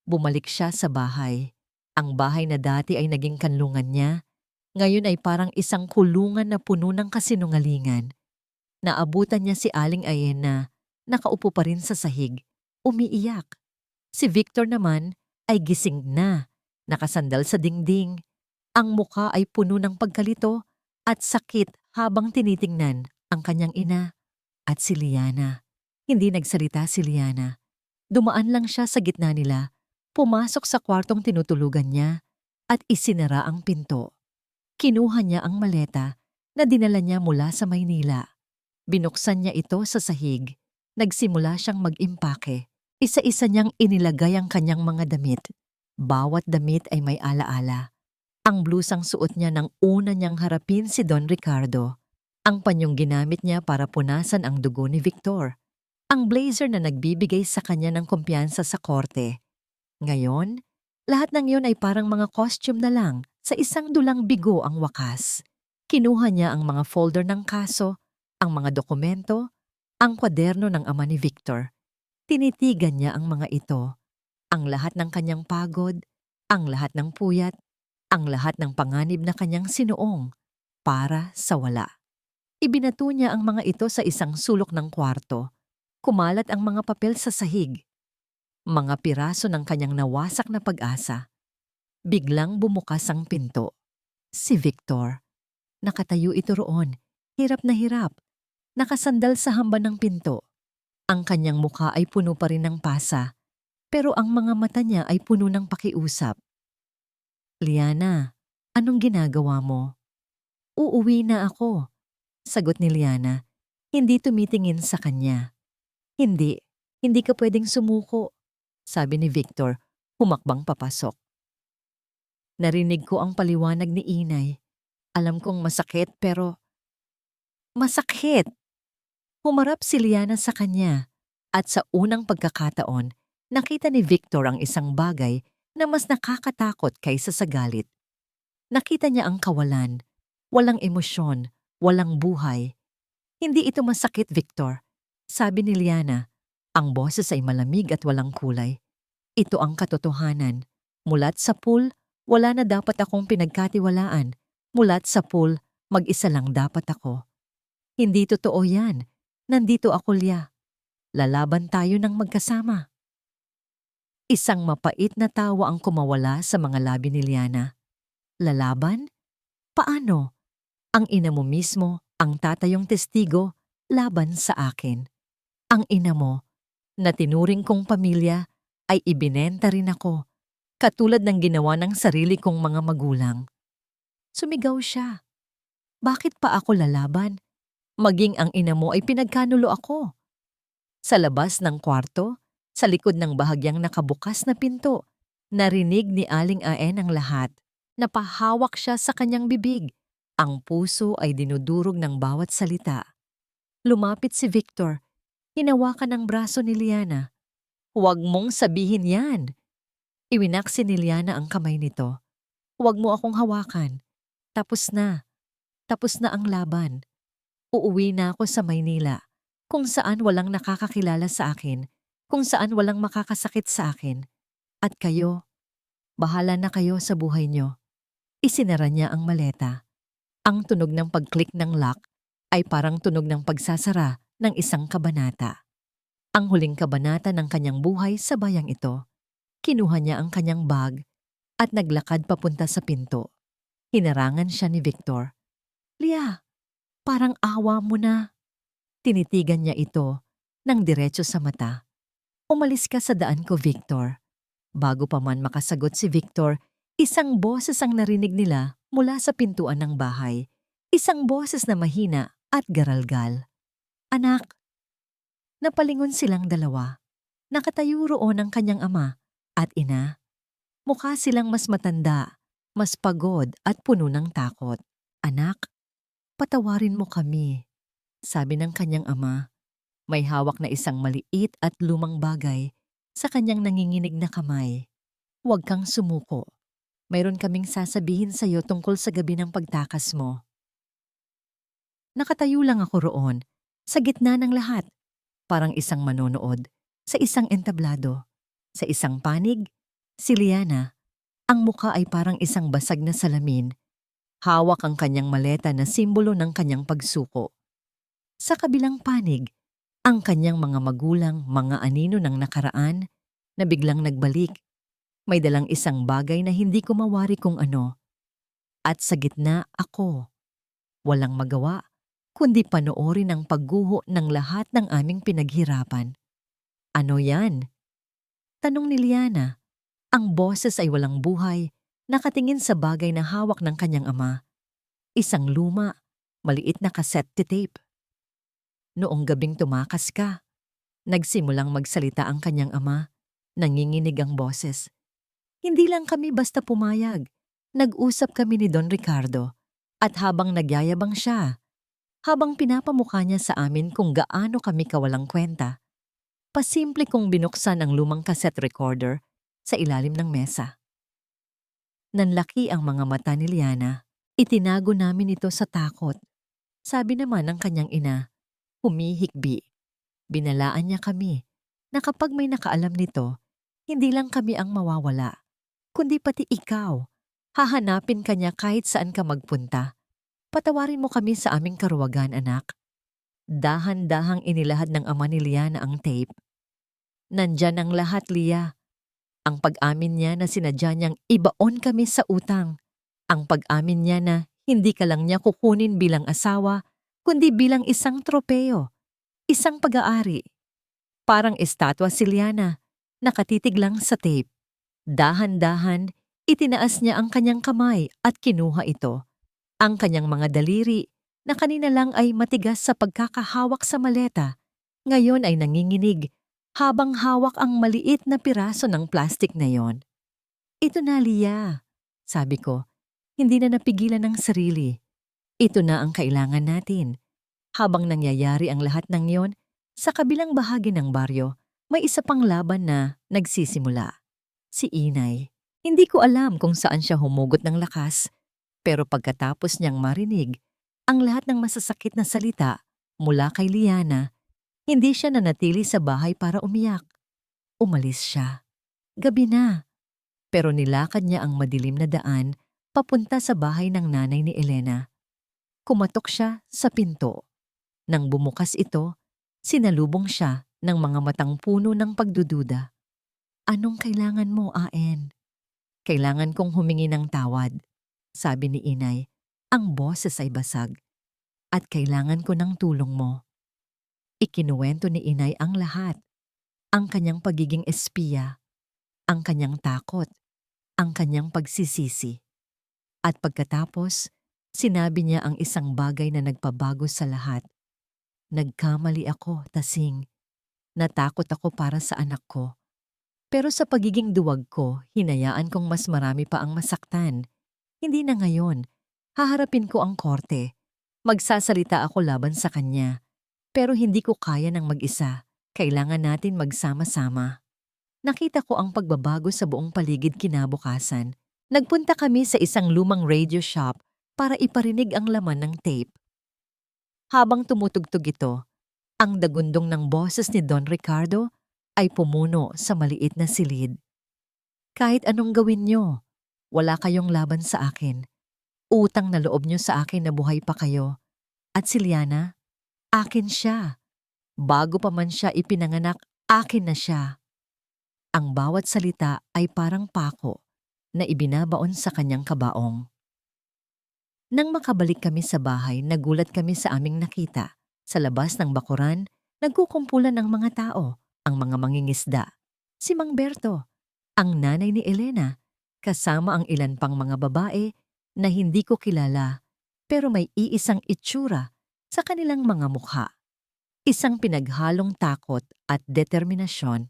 Bumalik siya sa bahay. Ang bahay na dati ay naging kanlungan niya, ngayon ay parang isang kulungan na puno ng kasinungalingan. Naabutan niya si Aling Ayen na nakaupo pa rin sa sahig, umiiyak. Si Victor naman ay gising na, nakasandal sa dingding. Ang muka ay puno ng pagkalito at sakit habang tinitingnan ang kanyang ina at si Liana. Hindi nagsalita si Liana. Dumaan lang siya sa gitna nila, pumasok sa kwartong tinutulugan niya at isinara ang pinto. Kinuha niya ang maleta na dinala niya mula sa Maynila. Binuksan niya ito sa sahig. Nagsimula siyang mag-impake. Isa-isa niyang inilagay ang kanyang mga damit. Bawat damit ay may alaala. Ang blusang suot niya nang una niyang harapin si Don Ricardo. Ang panyong ginamit niya para punasan ang dugo ni Victor. Ang blazer na nagbibigay sa kanya ng kumpiyansa sa korte. Ngayon, lahat ng iyon ay parang mga costume na lang, sa isang dulang bigo ang wakas. Kinuha niya ang mga folder ng kaso, ang mga dokumento, ang kwaderno ng ama ni Victor. Tinitigan niya ang mga ito, ang lahat ng kanyang pagod, ang lahat ng puyat, ang lahat ng panganib na kanyang sinuong, para sa wala. Ibinato niya ang mga ito sa isang sulok ng kwarto. Kumalat ang mga papel sa sahig. Mga piraso ng kanyang nawasak na pag-asa. Biglang bumukas ang pinto. Si Victor. Nakatayo ito roon, hirap na hirap. Nakasandal sa hamban ng pinto. Ang kanyang mukha ay puno pa rin ng pasa, pero ang mga mata niya ay puno ng pakiusap. Liana, anong ginagawa mo? Uuwi na ako, sagot ni Liana. Hindi tumitingin sa kanya. Hindi ka pwedeng sumuko, sabi ni Victor, humakbang papasok. Narinig ko ang paliwanag ni Inay. Alam kong masakit pero... Masakit! Humarap si Liana sa kanya at sa unang pagkakataon, nakita ni Victor ang isang bagay na mas nakakatakot kaysa sa galit. Nakita niya ang kawalan, walang emosyon, walang buhay. Hindi ito masakit, Victor, sabi ni Liana. Ang boses ay malamig at walang kulay. Ito ang katotohanan. Mulat sa pool, wala na dapat akong pinagkatiwalaan. Mulat sa pool, mag-isa lang dapat ako. Hindi totoo yan. Nandito ako, Lia. Lalaban tayo ng magkasama. Isang mapait na tawa ang kumawala sa mga labi ni Liana. Lalaban? Paano? Ang ina mo mismo, ang tatayong testigo, laban sa akin. Ang ina mo, na tinuring kong pamilya, ay ibinenta rin ako, katulad ng ginawa ng sarili kong mga magulang. Sumigaw siya. Bakit pa ako lalaban? Maging ang ina mo ay pinagkanulo ako. Sa labas ng kwarto, sa likod ng bahagyang nakabukas na pinto, narinig ni Aling Aen ang lahat. Napahawak siya sa kanyang bibig. Ang puso ay dinudurog ng bawat salita. Lumapit si Victor. Hinawakan ang braso ni Liana. Huwag mong sabihin yan. Iwinaksi ni Liana ang kamay nito. Huwag mo akong hawakan. Tapos na. Tapos na ang laban. Uuwi na ako sa Maynila, kung saan walang nakakakilala sa akin, kung saan walang makakasakit sa akin. At kayo, bahala na kayo sa buhay niyo. Isinara niya ang maleta. Ang tunog ng pag-click ng lock ay parang tunog ng pagsasara ng isang kabanata. Ang huling kabanata ng kanyang buhay sa bayang ito. Kinuha niya ang kanyang bag at naglakad papunta sa pinto. Hinarangan siya ni Victor. Lia, parang awa mo na. Tinitigan niya ito ng diretso sa mata. Umalis ka sa daan ko, Victor. Bago pa man makasagot si Victor, isang boses ang narinig nila mula sa pintuan ng bahay. Isang boses na mahina at garalgal. Anak. Napalingon silang dalawa. Nakatayo roon ang kanyang ama at ina. Mukha silang mas matanda, mas pagod at puno ng takot. Anak, patawarin mo kami, sabi ng kanyang ama. May hawak na isang maliit at lumang bagay sa kanyang nanginginig na kamay. Huwag kang sumuko. Mayroon kaming sasabihin sa iyo tungkol sa gabi ng pagtakas mo. Nakatayo lang ako roon, sa gitna ng lahat, parang isang manonood, sa isang entablado. Sa isang panig, si Liana. Ang muka ay parang isang basag na salamin. Hawak ang kanyang maleta na simbolo ng kanyang pagsuko. Sa kabilang panig, ang kanyang mga magulang, mga anino ng nakaraan na biglang nagbalik. May dalang isang bagay na hindi ko mawari kung ano. At sa gitna ako. Walang magawa, kundi panoorin ang pagguho ng lahat ng aming pinaghirapan. Ano yan? Tanong ni Liana. Ang boses ay walang buhay, nakatingin sa bagay na hawak ng kanyang ama. Isang luma, maliit na cassette tape. Noong gabing tumakas ka, nagsimulang magsalita ang kanyang ama. Nanginginig ang boses. Hindi lang kami basta pumayag. Nag-usap kami ni Don Ricardo. At habang nagyayabang siya, habang pinapamukha niya sa amin kung gaano kami kawalang kwenta, pasimple kong binuksan ang lumang cassette recorder sa ilalim ng mesa. Nanlaki ang mga mata ni Liana. Itinago namin ito sa takot. Sabi naman ng kanyang ina, humihikbi. Binalaan niya kami na kapag may nakaalam nito, hindi lang kami ang mawawala, kundi pati ikaw. Hahanapin ka niya kahit saan ka magpunta. Patawarin mo kami sa aming karuwagan, anak. Dahan-dahang inilahad ng ama ni Liana ang tape. Nandyan ang lahat, Lia. Ang pag-amin niya na sinadya niyang ibaon kami sa utang. Ang pag-amin niya na hindi ka lang niya kukunin bilang asawa, kundi bilang isang tropeo, isang pag-aari. Parang estatwa si Liana, nakatitig lang sa tape. Dahan-dahan, itinaas niya ang kanyang kamay at kinuha ito. Ang kanyang mga daliri na kanina lang ay matigas sa pagkakahawak sa maleta, ngayon ay nanginginig habang hawak ang maliit na piraso ng plastik na yon. Ito na, Lia, sabi ko. Hindi na napigilan ng sarili. Ito na ang kailangan natin. Habang nangyayari ang lahat ng yon, sa kabilang bahagi ng baryo, may isa pang laban na nagsisimula. Si Inay. Hindi ko alam kung saan siya humugot ng lakas, pero pagkatapos niyang marinig ang lahat ng masasakit na salita mula kay Liana, hindi siya nanatili sa bahay para umiyak. Umalis siya. Gabi na. Pero nilakad niya ang madilim na daan papunta sa bahay ng nanay ni Elena. Kumatok siya sa pinto. Nang bumukas ito, sinalubong siya ng mga matang puno ng pagdududa. Anong kailangan mo, Aen? Kailangan kong humingi ng tawad, sabi ni Inay. Ang boses ay basag. At kailangan ko ng tulong mo. Ikinuwento ni Inay ang lahat. Ang kanyang pagiging espiya, ang kanyang takot, ang kanyang pagsisisi. At pagkatapos, sinabi niya ang isang bagay na nagpabago sa lahat. Nagkamali ako, Tasing. Natakot ako para sa anak ko. Pero sa pagiging duwag ko, hinayaan kong mas marami pa ang masaktan. Hindi na ngayon. Haharapin ko ang korte. Magsasalita ako laban sa kanya. Pero hindi ko kaya ng mag-isa. Kailangan natin magsama-sama. Nakita ko ang pagbabago sa buong paligid kinabukasan. Nagpunta kami sa isang lumang radio shop para iparinig ang laman ng tape. Habang tumutugtog ito, ang dagundong ng boses ni Don Ricardo ay pumuno sa maliit na silid. Kahit anong gawin niyo, wala kayong laban sa akin. Utang na loob niyo sa akin na buhay pa kayo. At si Liana, akin siya. Bago pa man siya ipinanganak, akin na siya. Ang bawat salita ay parang pako na ibinabaon sa kanyang kabaong. Nang makabalik kami sa bahay, nagulat kami sa aming nakita. Sa labas ng bakuran, nagkukumpulan ang mga tao, ang mga mangingisda. Si Mang Berto, ang nanay ni Elena, kasama ang ilan pang mga babae na hindi ko kilala pero may iisang itsura sa kanilang mga mukha. Isang pinaghalong takot at determinasyon.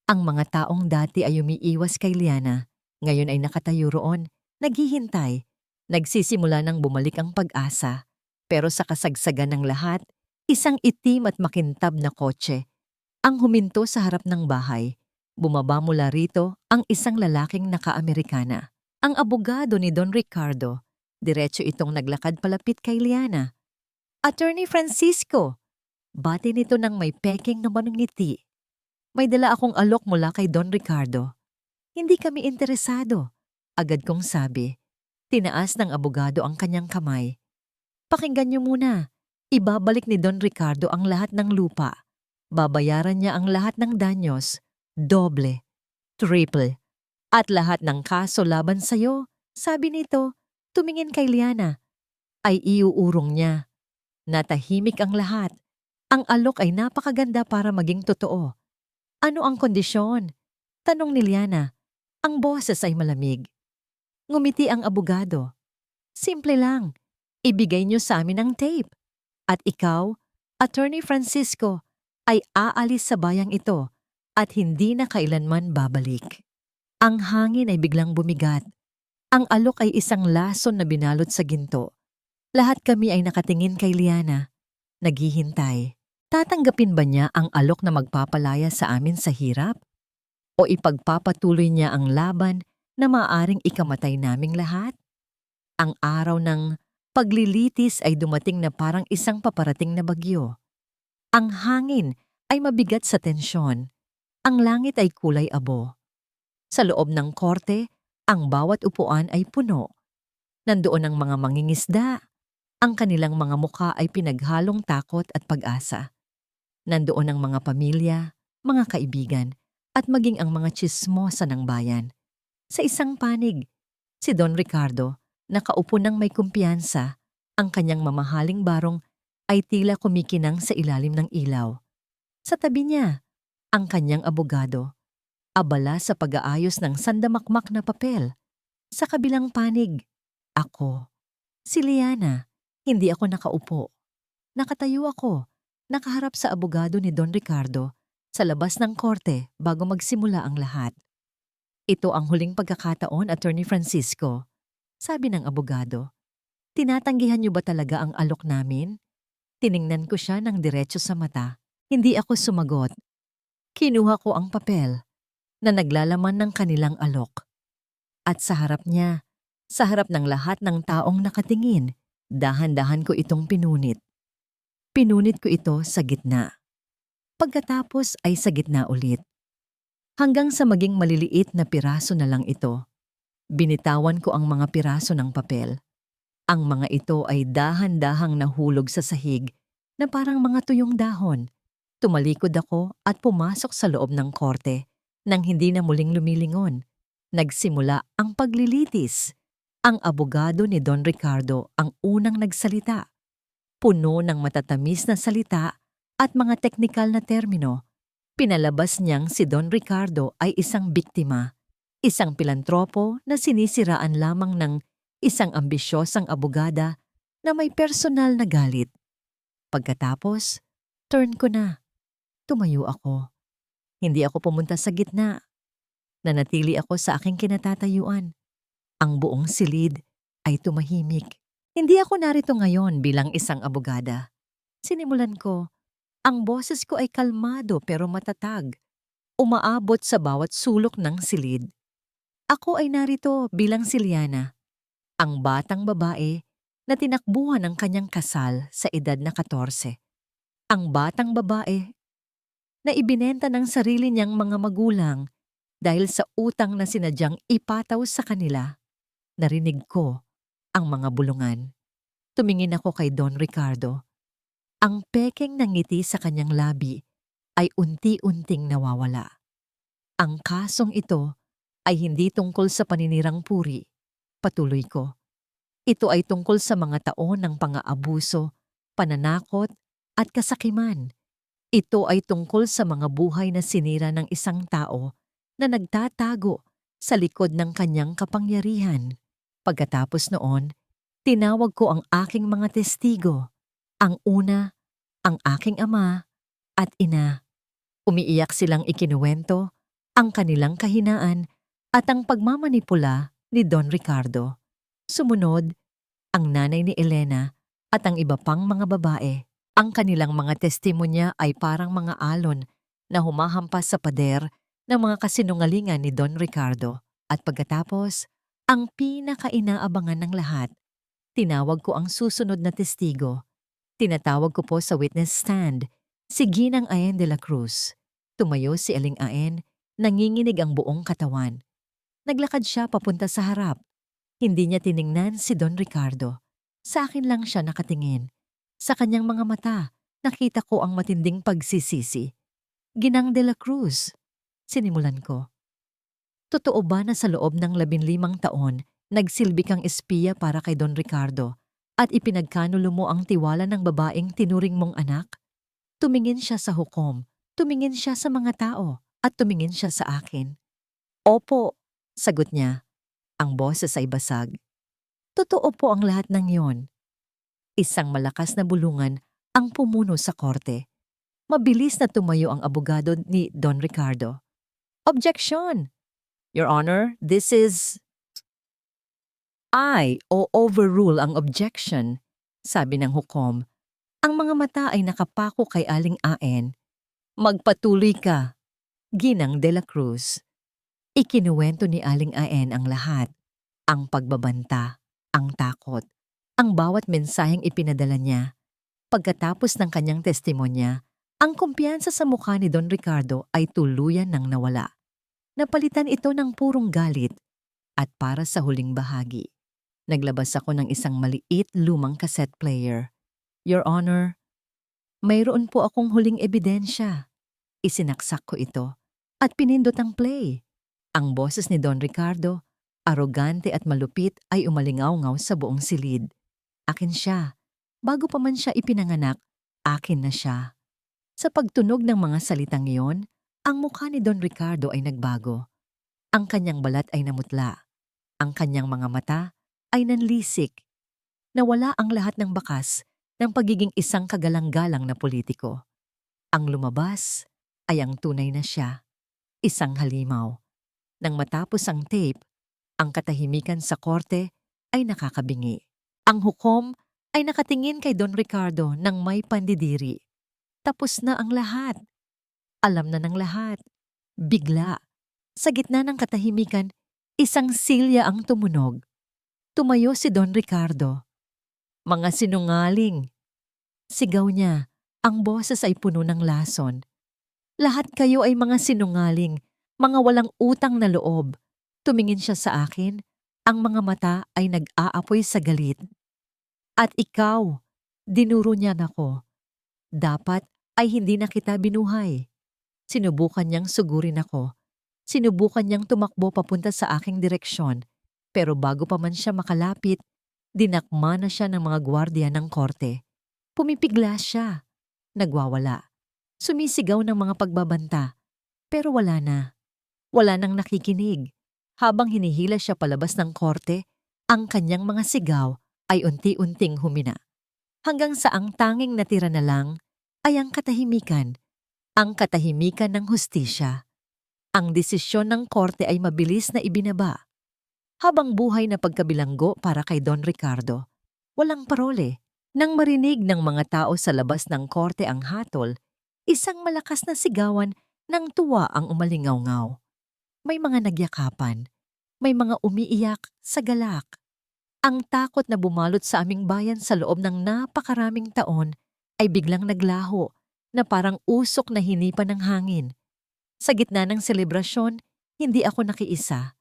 Ang mga taong dati ay umiiwas kay Liana, ngayon ay nakatayo roon, naghihintay. Nagsisimula ng bumalik ang pag-asa. Pero sa kasagsagan ng lahat, isang itim at makintab na kotse ang huminto sa harap ng bahay. Bumaba mula rito ang isang lalaking naka-Amerikana. Ang abogado ni Don Ricardo. Diretso itong naglakad palapit kay Liana. Attorney Francisco! Bati nito ng may peking na manungiti. May dala akong alok mula kay Don Ricardo. Hindi kami interesado. Agad kong sabi. Tinaas ng abogado ang kanyang kamay. Pakinggan niyo muna. Ibabalik ni Don Ricardo ang lahat ng lupa. Babayaran niya ang lahat ng danyos. Doble. Triple. At lahat ng kaso laban sa'yo, sabi nito, tumingin kay Liana, ay iuurong niya. Natahimik ang lahat. Ang alok ay napakaganda para maging totoo. Ano ang kondisyon? Tanong ni Liana. Ang boses ay malamig. Ngumiti ang abogado. Simple lang. Ibigay niyo sa amin ang tape. At ikaw, Attorney Francisco, ay aalis sa bayang ito at hindi na kailanman babalik. Ang hangin ay biglang bumigat. Ang alok ay isang lason na binalot sa ginto. Lahat kami ay nakatingin kay Liana. Naghihintay. Tatanggapin ba niya ang alok na magpapalaya sa amin sa hirap? O ipagpapatuloy niya ang laban na maaaring ikamatay naming lahat? Ang araw ng paglilitis ay dumating na parang isang paparating na bagyo. Ang hangin ay mabigat sa tensyon. Ang langit ay kulay abo. Sa loob ng korte, ang bawat upuan ay puno. Nandoon ang mga mangingisda. Ang kanilang mga mukha ay pinaghalong takot at pag-asa. Nandoon ang mga pamilya, mga kaibigan, at maging ang mga tsismosa ng bayan. Sa isang panig, si Don Ricardo, nakaupo ng may kumpiyansa, ang kanyang mamahaling barong ay tila kumikinang sa ilalim ng ilaw. Sa tabi niya, ang kanyang abogado, abala sa pag-aayos ng sandamakmak na papel. Sa kabilang panig, ako, si Liana, hindi ako nakaupo. Nakatayo ako, nakaharap sa abogado ni Don Ricardo sa labas ng korte bago magsimula ang lahat. Ito ang huling pagkakataon, Attorney Francisco, sabi ng abogado. Tinatanggihan niyo ba talaga ang alok namin? Tiningnan ko siya ng diretso sa mata. Hindi ako sumagot. Kinuha ko ang papel na naglalaman ng kanilang alok. At sa harap niya, sa harap ng lahat ng taong nakatingin, dahan-dahan ko itong pinunit. Pinunit ko ito sa gitna. Pagkatapos ay sa gitna ulit. Hanggang sa maging maliliit na piraso na lang ito. Binitawan ko ang mga piraso ng papel. Ang mga ito ay dahan-dahang nahulog sa sahig na parang mga tuyong dahon. Tumalikod ako at pumasok sa loob ng korte nang hindi na muling lumilingon. Nagsimula ang paglilitis. Ang abogado ni Don Ricardo ang unang nagsalita. Puno ng matatamis na salita at mga teknikal na termino. Pinalabas niyang si Don Ricardo ay isang biktima, isang pilantropo na sinisiraan lamang ng isang ambisyosang abogada na may personal na galit. Pagkatapos, turn ko na. Tumayo ako. Hindi ako pumunta sa gitna. Nanatili ako sa aking kinatatayuan. Ang buong silid ay tumahimik. Hindi ako narito ngayon bilang isang abogada. Sinimulan ko. Ang boses ko ay kalmado pero matatag. Umaabot sa bawat sulok ng silid. Ako ay narito bilang si Liana, ang batang babae na tinakbuhan ng kanyang kasal sa edad na 14. Ang batang babae na ibinenta ng sarili niyang mga magulang dahil sa utang na sinadyang ipataw sa kanila. Narinig ko ang mga bulungan. Tumingin ako kay Don Ricardo. Ang pekeng ng ngiti sa kanyang labi ay unti-unting nawawala. Ang kasong ito ay hindi tungkol sa paninirang puri. Patuloy ko. Ito ay tungkol sa mga taon ng pang-aabuso, pananakot at kasakiman. Ito ay tungkol sa mga buhay na sinira ng isang tao na nagtatago sa likod ng kanyang kapangyarihan. Pagkatapos noon, tinawag ko ang aking mga testigo. Ang una, ang aking ama at ina. Umiiyak silang ikinuwento ang kanilang kahinaan at ang pagmamanipula ni Don Ricardo. Sumunod, ang nanay ni Elena at ang iba pang mga babae. Ang kanilang mga testimonya ay parang mga alon na humahampas sa pader ng mga kasinungalingan ni Don Ricardo. At pagkatapos, ang pinakainaabangan ng lahat, tinawag ko ang susunod na testigo. Tinatawag ko po sa witness stand si Ginang Aen de la Cruz. Tumayo si Aling Aen, nanginginig ang buong katawan. Naglakad siya papunta sa harap. Hindi niya tiningnan si Don Ricardo. Sa akin lang siya nakatingin. Sa kanyang mga mata, nakita ko ang matinding pagsisisi. Ginang de la Cruz, sinimulan ko. Totoo ba na sa loob ng 15 taon, nagsilbi kang espiya para kay Don Ricardo at ipinagkanulo mo ang tiwala ng babaeng tinuring mong anak? Tumingin siya sa hukom, tumingin siya sa mga tao, at tumingin siya sa akin. Opo, sagot niya. Ang boses ay basag. Totoo po ang lahat ng yon. Isang malakas na bulungan ang pumuno sa korte. Mabilis na tumayo ang abogado ni Don Ricardo. Objection! Your Honor, this is... I o overrule ang objection, sabi ng hukom. Ang mga mata ay nakapako kay Aling Aen. Magpatuloy ka, Ginang de la Cruz. Ikinuwento ni Aling Aen ang lahat. Ang pagbabanta, ang takot, ang bawat mensaheng ipinadala niya. Pagkatapos ng kanyang testimonya, ang kumpiyansa sa mukha ni Don Ricardo ay tuluyan nang nawala. Napalitan ito ng purong galit. At para sa huling bahagi, naglabas ako ng isang maliit lumang cassette player. Your Honor, mayroon po akong huling ebidensya. Isinaksak ko ito at pinindot ang play. Ang boses ni Don Ricardo, arogante at malupit, ay umalingaw-ngaw sa buong silid. Akin siya. Bago pa man siya ipinanganak, akin na siya. Sa pagtunog ng mga salitang iyon, ang mukha ni Don Ricardo ay nagbago. Ang kanyang balat ay namutla. Ang kanyang mga mata ay nanlisik. Nawala ang lahat ng bakas ng pagiging isang kagalang-galang na politiko. Ang lumabas ay ang tunay na siya, isang halimaw. Nang matapos ang tape, ang katahimikan sa korte ay nakakabingi. Ang hukom ay nakatingin kay Don Ricardo ng may pandidiri. Tapos na ang lahat. Alam na ng lahat. Bigla, sa gitna ng katahimikan, isang silya ang tumunog. Tumayo si Don Ricardo. Mga sinungaling! Sigaw niya, ang boses ay puno ng lason. Lahat kayo ay mga sinungaling, mga walang utang na loob. Tumingin siya sa akin, ang mga mata ay nag-aapoy sa galit. At ikaw, dinuro niya nako. Dapat ay hindi na kita binuhay. Sinubukan niyang sugurin ako. Sinubukan niyang tumakbo papunta sa aking direksyon. Pero bago pa man siya makalapit, dinakma na siya ng mga gwardiya ng korte. Pumipigla siya. Nagwawala. Sumisigaw ng mga pagbabanta. Pero wala na. Wala nang nakikinig. Habang hinihila siya palabas ng korte, ang kanyang mga sigaw ay unti-unting humina. Hanggang sa ang tanging natira na lang ay ang katahimikan. Ang katahimikan ng hustisya. Ang desisyon ng korte ay mabilis na ibinaba. Habang buhay na pagkabilanggo para kay Don Ricardo. Walang parole. Nang marinig ng mga tao sa labas ng korte ang hatol, isang malakas na sigawan ng tuwa ang umalingaw-ngaw. May mga nagyakapan. May mga umiiyak sa galak. Ang takot na bumalot sa aming bayan sa loob ng napakaraming taon ay biglang naglaho na parang usok na hinipan ng hangin. Sa gitna ng selebrasyon, hindi ako nakiisa.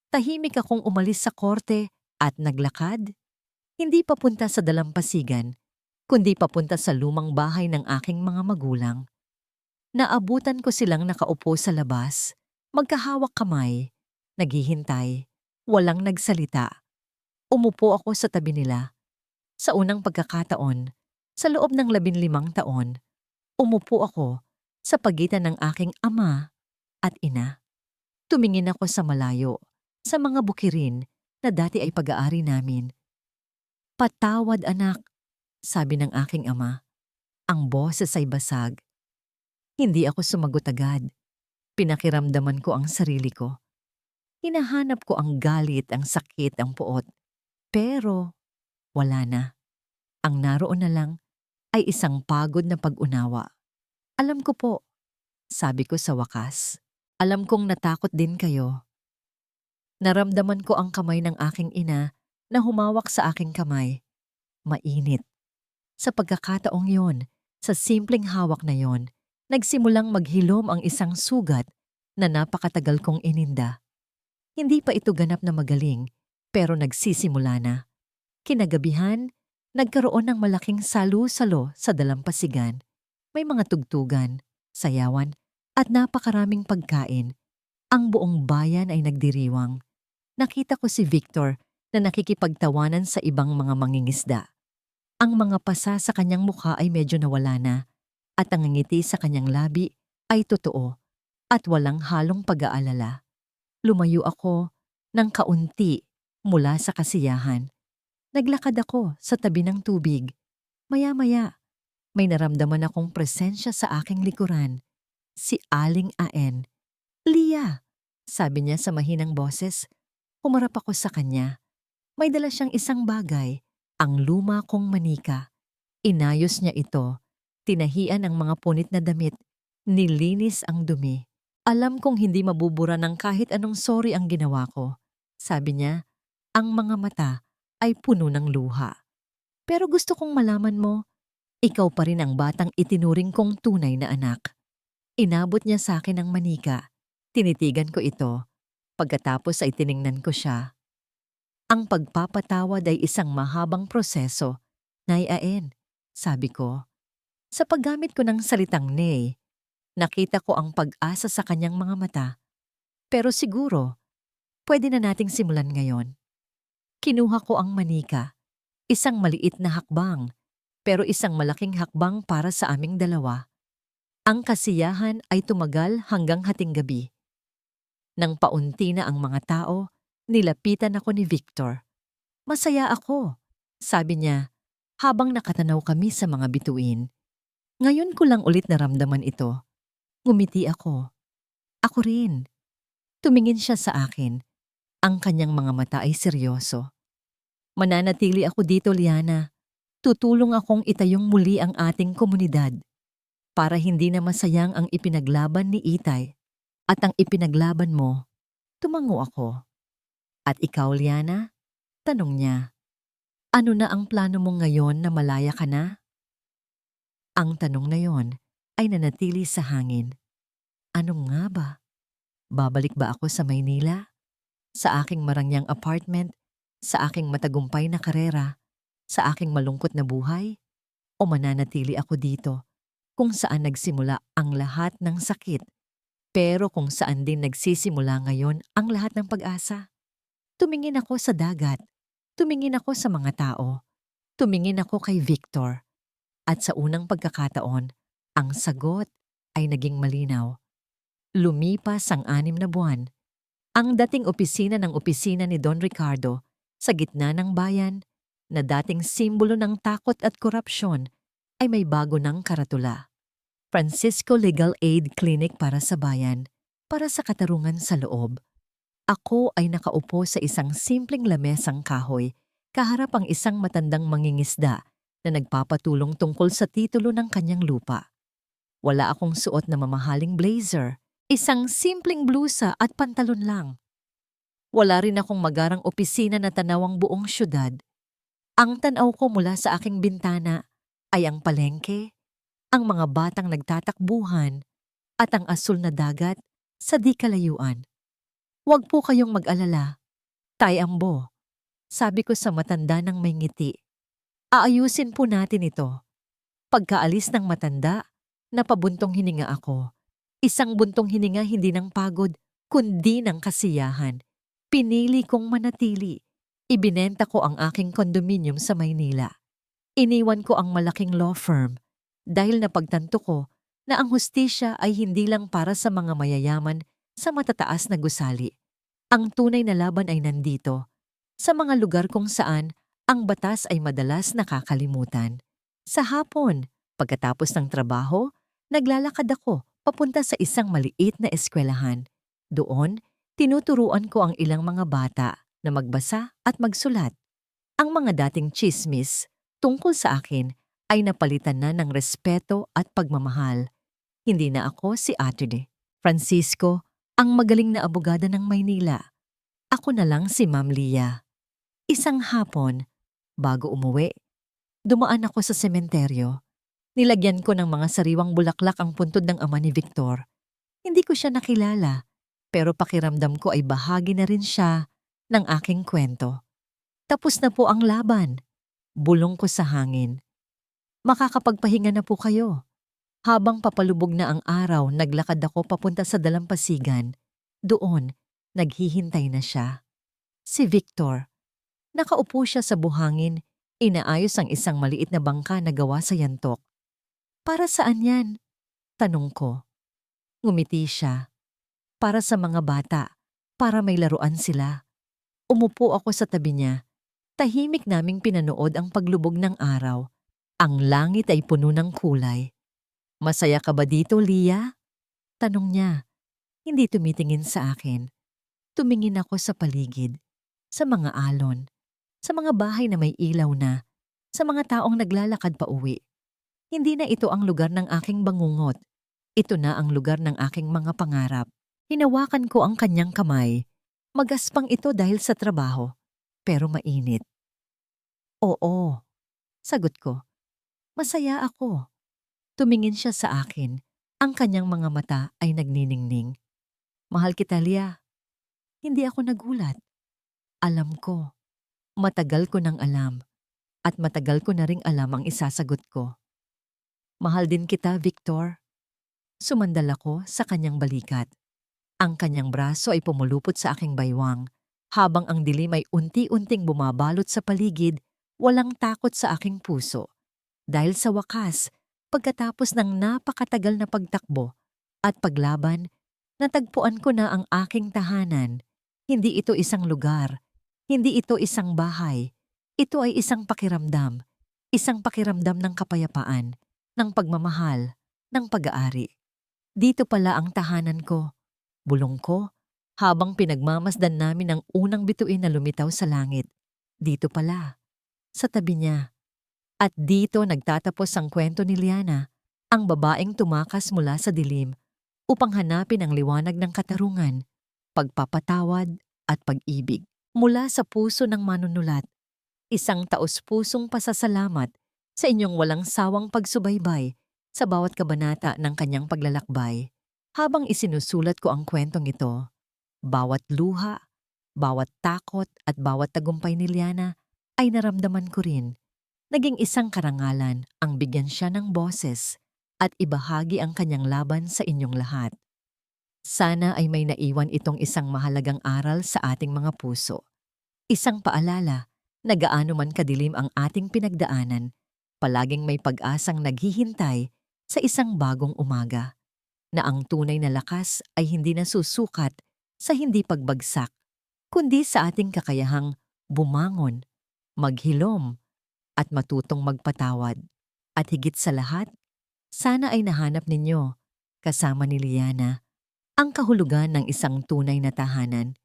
Tahimik akong umalis sa korte at naglakad. Hindi papunta sa dalampasigan, kundi papunta sa lumang bahay ng aking mga magulang. Naabutan ko silang nakaupo sa labas, magkahawak kamay, naghihintay, walang nagsalita. Umupo ako sa tabi nila. Sa unang pagkakataon, sa loob ng 15 taon, umupo ako sa pagitan ng aking ama at ina. Tumingin ako sa malayo, sa mga bukirin na dati ay pag-aari namin. "Patawad anak," sabi ng aking ama. Ang boses ay basag. Hindi ako sumagot agad. Pinakiramdaman ko ang sarili ko. Hinahanap ko ang galit, ang sakit, ang puot. Pero wala na. Ang naroon na lang ay isang pagod na pag-unawa. "Alam ko po," sabi ko sa wakas. "Alam kong natakot din kayo." Naramdaman ko ang kamay ng aking ina na humawak sa aking kamay. Mainit. Sa pagkakataong yon, sa simpleng hawak na yon, nagsimulang maghilom ang isang sugat na napakatagal kong ininda. Hindi pa ito ganap na magaling, pero nagsisimula na. Kinagabihan, nagkaroon ng malaking salu-salo sa dalampasigan. May mga tugtugan, sayawan, at napakaraming pagkain. Ang buong bayan ay nagdiriwang. Nakita ko si Victor na nakikipagtawanan sa ibang mga mangingisda. Ang mga pasa sa kanyang mukha ay medyo nawala na, at ang ngiti sa kanyang labi ay totoo at walang halong pag-aalala. Lumayo ako ng kaunti mula sa kasiyahan. Naglakad ako sa tabi ng tubig. Maya-maya, may naramdaman akong presensya sa aking likuran. Si Aling Aen. "Lia," sabi niya sa mahinang boses. Humarap ako sa kanya. May dala siyang isang bagay, ang luma kong manika. Inayos niya ito. Tinahian ang mga punit na damit. Nilinis ang dumi. "Alam kong hindi mabubura ng kahit anong sorry ang ginawa ko," sabi niya. Ang mga mata ay puno ng luha. "Pero gusto kong malaman mo, ikaw pa rin ang batang itinuring kong tunay na anak." Inabot niya sa akin ang manika. Tinitigan ko ito. Pagkatapos ay tiningnan ko siya. "Ang pagpapatawad ay isang mahabang proseso, Nay Aen," sabi ko. Sa paggamit ko ng salitang nay, nakita ko ang pag-asa sa kanyang mga mata. "Pero siguro, pwede na nating simulan ngayon." Kinuha ko ang manika. Isang maliit na hakbang, pero isang malaking hakbang para sa aming dalawa. Ang kasiyahan ay tumagal hanggang hating gabi. Nang paunti na ang mga tao, nilapitan ako ni Victor. "Masaya ako," sabi niya, habang nakatanaw kami sa mga bituin. Ngayon ko lang ulit naramdaman ito. Ngumiti ako. "Ako rin." Tumingin siya sa akin. Ang kanyang mga mata ay seryoso. "Mananatili ako dito, Liana. Tutulong akong itayong muli ang ating komunidad. Para hindi na masayang ang ipinaglaban ni Itay. At ang ipinaglaban mo." Tumango ako. "At ikaw, Liana?" Tanong niya. "Ano na ang plano mo ngayon na malaya ka na?" Ang tanong na yon ay nanatili sa hangin. Ano nga ba? Babalik ba ako sa Maynila? Sa aking marangyang apartment? Sa aking matagumpay na karera? Sa aking malungkot na buhay? O mananatili ako dito, kung saan nagsimula ang lahat ng sakit, pero kung saan din nagsisimula ngayon ang lahat ng pag-asa? Tumingin ako sa dagat. Tumingin ako sa mga tao. Tumingin ako kay Victor. At sa unang pagkakataon, ang sagot ay naging malinaw. Lumipas ang 6 na buwan. Ang dating opisina ni Don Ricardo sa gitna ng bayan, na dating simbolo ng takot at korupsyon, ay may bago ng karatula. Francisco Legal Aid Clinic para sa bayan, para sa katarungan sa loob. Ako ay nakaupo sa isang simpleng lamesang kahoy, kaharap ang isang matandang mangingisda na nagpapatulong tungkol sa titulo ng kanyang lupa. Wala akong suot na mamahaling blazer, isang simpleng blusa at pantalon lang. Wala rin akong magarang opisina na tanaw ang buong syudad. Ang tanaw ko mula sa aking bintana ay ang palengke, ang mga batang nagtatakbuhan, at ang asul na dagat sa di kalayuan. "Huwag po kayong mag-alala, Tay Ambo," sabi ko sa matanda ng may ngiti. Aayusin po natin ito. Pagkaalis ng matanda, napabuntong hininga ako. Isang buntong hininga hindi ng pagod, kundi ng kasiyahan. Pinili kong manatili. Ibinenta ko ang aking kondominium sa Maynila. Iniwan ko ang malaking law firm dahil napagtanto ko na ang hustisya ay hindi lang para sa mga mayayaman sa matataas na gusali. Ang tunay na laban ay nandito, sa mga lugar kung saan ang batas ay madalas nakakalimutan. Sa hapon, pagkatapos ng trabaho, naglalakad ako papunta sa isang maliit na eskwelahan. Doon, tinuturuan ko ang ilang mga bata na magbasa at magsulat. Ang mga dating tsismis tungkol sa akin ay napalitan na ng respeto at pagmamahal. Hindi na ako si Ate Francisco, ang magaling na abogada ng Maynila. Ako na lang si Ma'am Lia. Isang hapon, bago umuwi, dumaan ako sa sementeryo. Nilagyan ko ng mga sariwang bulaklak ang puntod ng ama ni Victor. Hindi ko siya nakilala, pero pakiramdam ko ay bahagi na rin siya ng aking kwento. Tapos na po ang laban. Bulong ko sa hangin. Makakapagpahinga na po kayo. Habang papalubog na ang araw, naglakad ako papunta sa dalampasigan. Doon, naghihintay na siya. Si Victor. Nakaupo siya sa buhangin, inaayos ang isang maliit na bangka na gawa sa yantok. Para saan yan? Tanong ko. Ngumiti siya. Para sa mga bata, para may laruan sila. Umupo ako sa tabi niya. Tahimik naming pinanood ang paglubog ng araw. Ang langit ay puno ng kulay. Masaya ka ba dito, Lia? Tanong niya. Hindi tumitingin sa akin. Tumingin ako sa paligid, sa mga alon, sa mga bahay na may ilaw na, sa mga taong naglalakad pa uwi. Hindi na ito ang lugar ng aking bangungot. Ito na ang lugar ng aking mga pangarap. Hinawakan ko ang kanyang kamay. Magaspang ito dahil sa trabaho, pero mainit. Oo, sagot ko. Masaya ako. Tumingin siya sa akin. Ang kanyang mga mata ay nagniningning. Mahal kita, Lia. Hindi ako nagulat. Alam ko. Matagal ko nang alam. At matagal ko na ring alam ang isasagot ko. Mahal din kita, Victor. Sumandal ako sa kanyang balikat. Ang kanyang braso ay pumulupot sa aking baywang. Habang ang dilim ay unti-unting bumabalot sa paligid, walang takot sa aking puso. Dahil sa wakas, pagkatapos ng napakatagal na pagtakbo at paglaban, natagpuan ko na ang aking tahanan. Hindi ito isang lugar. Hindi ito isang bahay. Ito ay isang pakiramdam. Isang pakiramdam ng kapayapaan, ng pagmamahal, ng pag-aari. Dito pala ang tahanan ko. Bulong ko, habang pinagmamasdan namin ang unang bituin na lumitaw sa langit. Dito pala, sa tabi niya. At dito nagtatapos ang kwento ni Liana, ang babaeng tumakas mula sa dilim upang hanapin ang liwanag ng katarungan, pagpapatawad at pag-ibig. Mula sa puso ng manunulat, isang taos-pusong pasasalamat sa inyong walang sawang pagsubaybay sa bawat kabanata ng kanyang paglalakbay. Habang isinusulat ko ang kwentong ito, bawat luha, bawat takot at bawat tagumpay ni Liana ay naramdaman ko rin. Naging isang karangalan ang bigyan siya ng boses at ibahagi ang kanyang laban sa inyong lahat. Sana ay may naiwan itong isang mahalagang aral sa ating mga puso. Isang paalala na gaano man kadilim ang ating pinagdaanan, palaging may pag-asang naghihintay sa isang bagong umaga. Na ang tunay na lakas ay hindi nasusukat sa hindi pagbagsak, kundi sa ating kakayahang bumangon, maghilom, at matutong magpatawad. At higit sa lahat, sana ay nahanap ninyo, kasama ni Liana, ang kahulugan ng isang tunay na tahanan,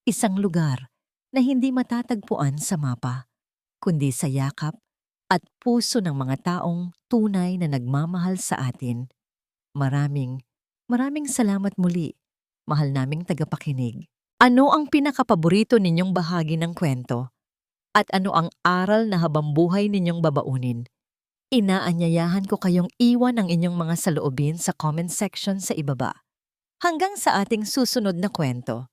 isang lugar na hindi matatagpuan sa mapa, kundi sa yakap at puso ng mga taong tunay na nagmamahal sa atin. Maraming salamat muli, mahal naming tagapakinig. Ano ang pinakapaborito ninyong bahagi ng kwento? At ano ang aral na habambuhay ninyong babaunin? Inaanyayahan ko kayong iwan ang inyong mga saloobin sa comment section sa ibaba. Hanggang sa ating susunod na kwento.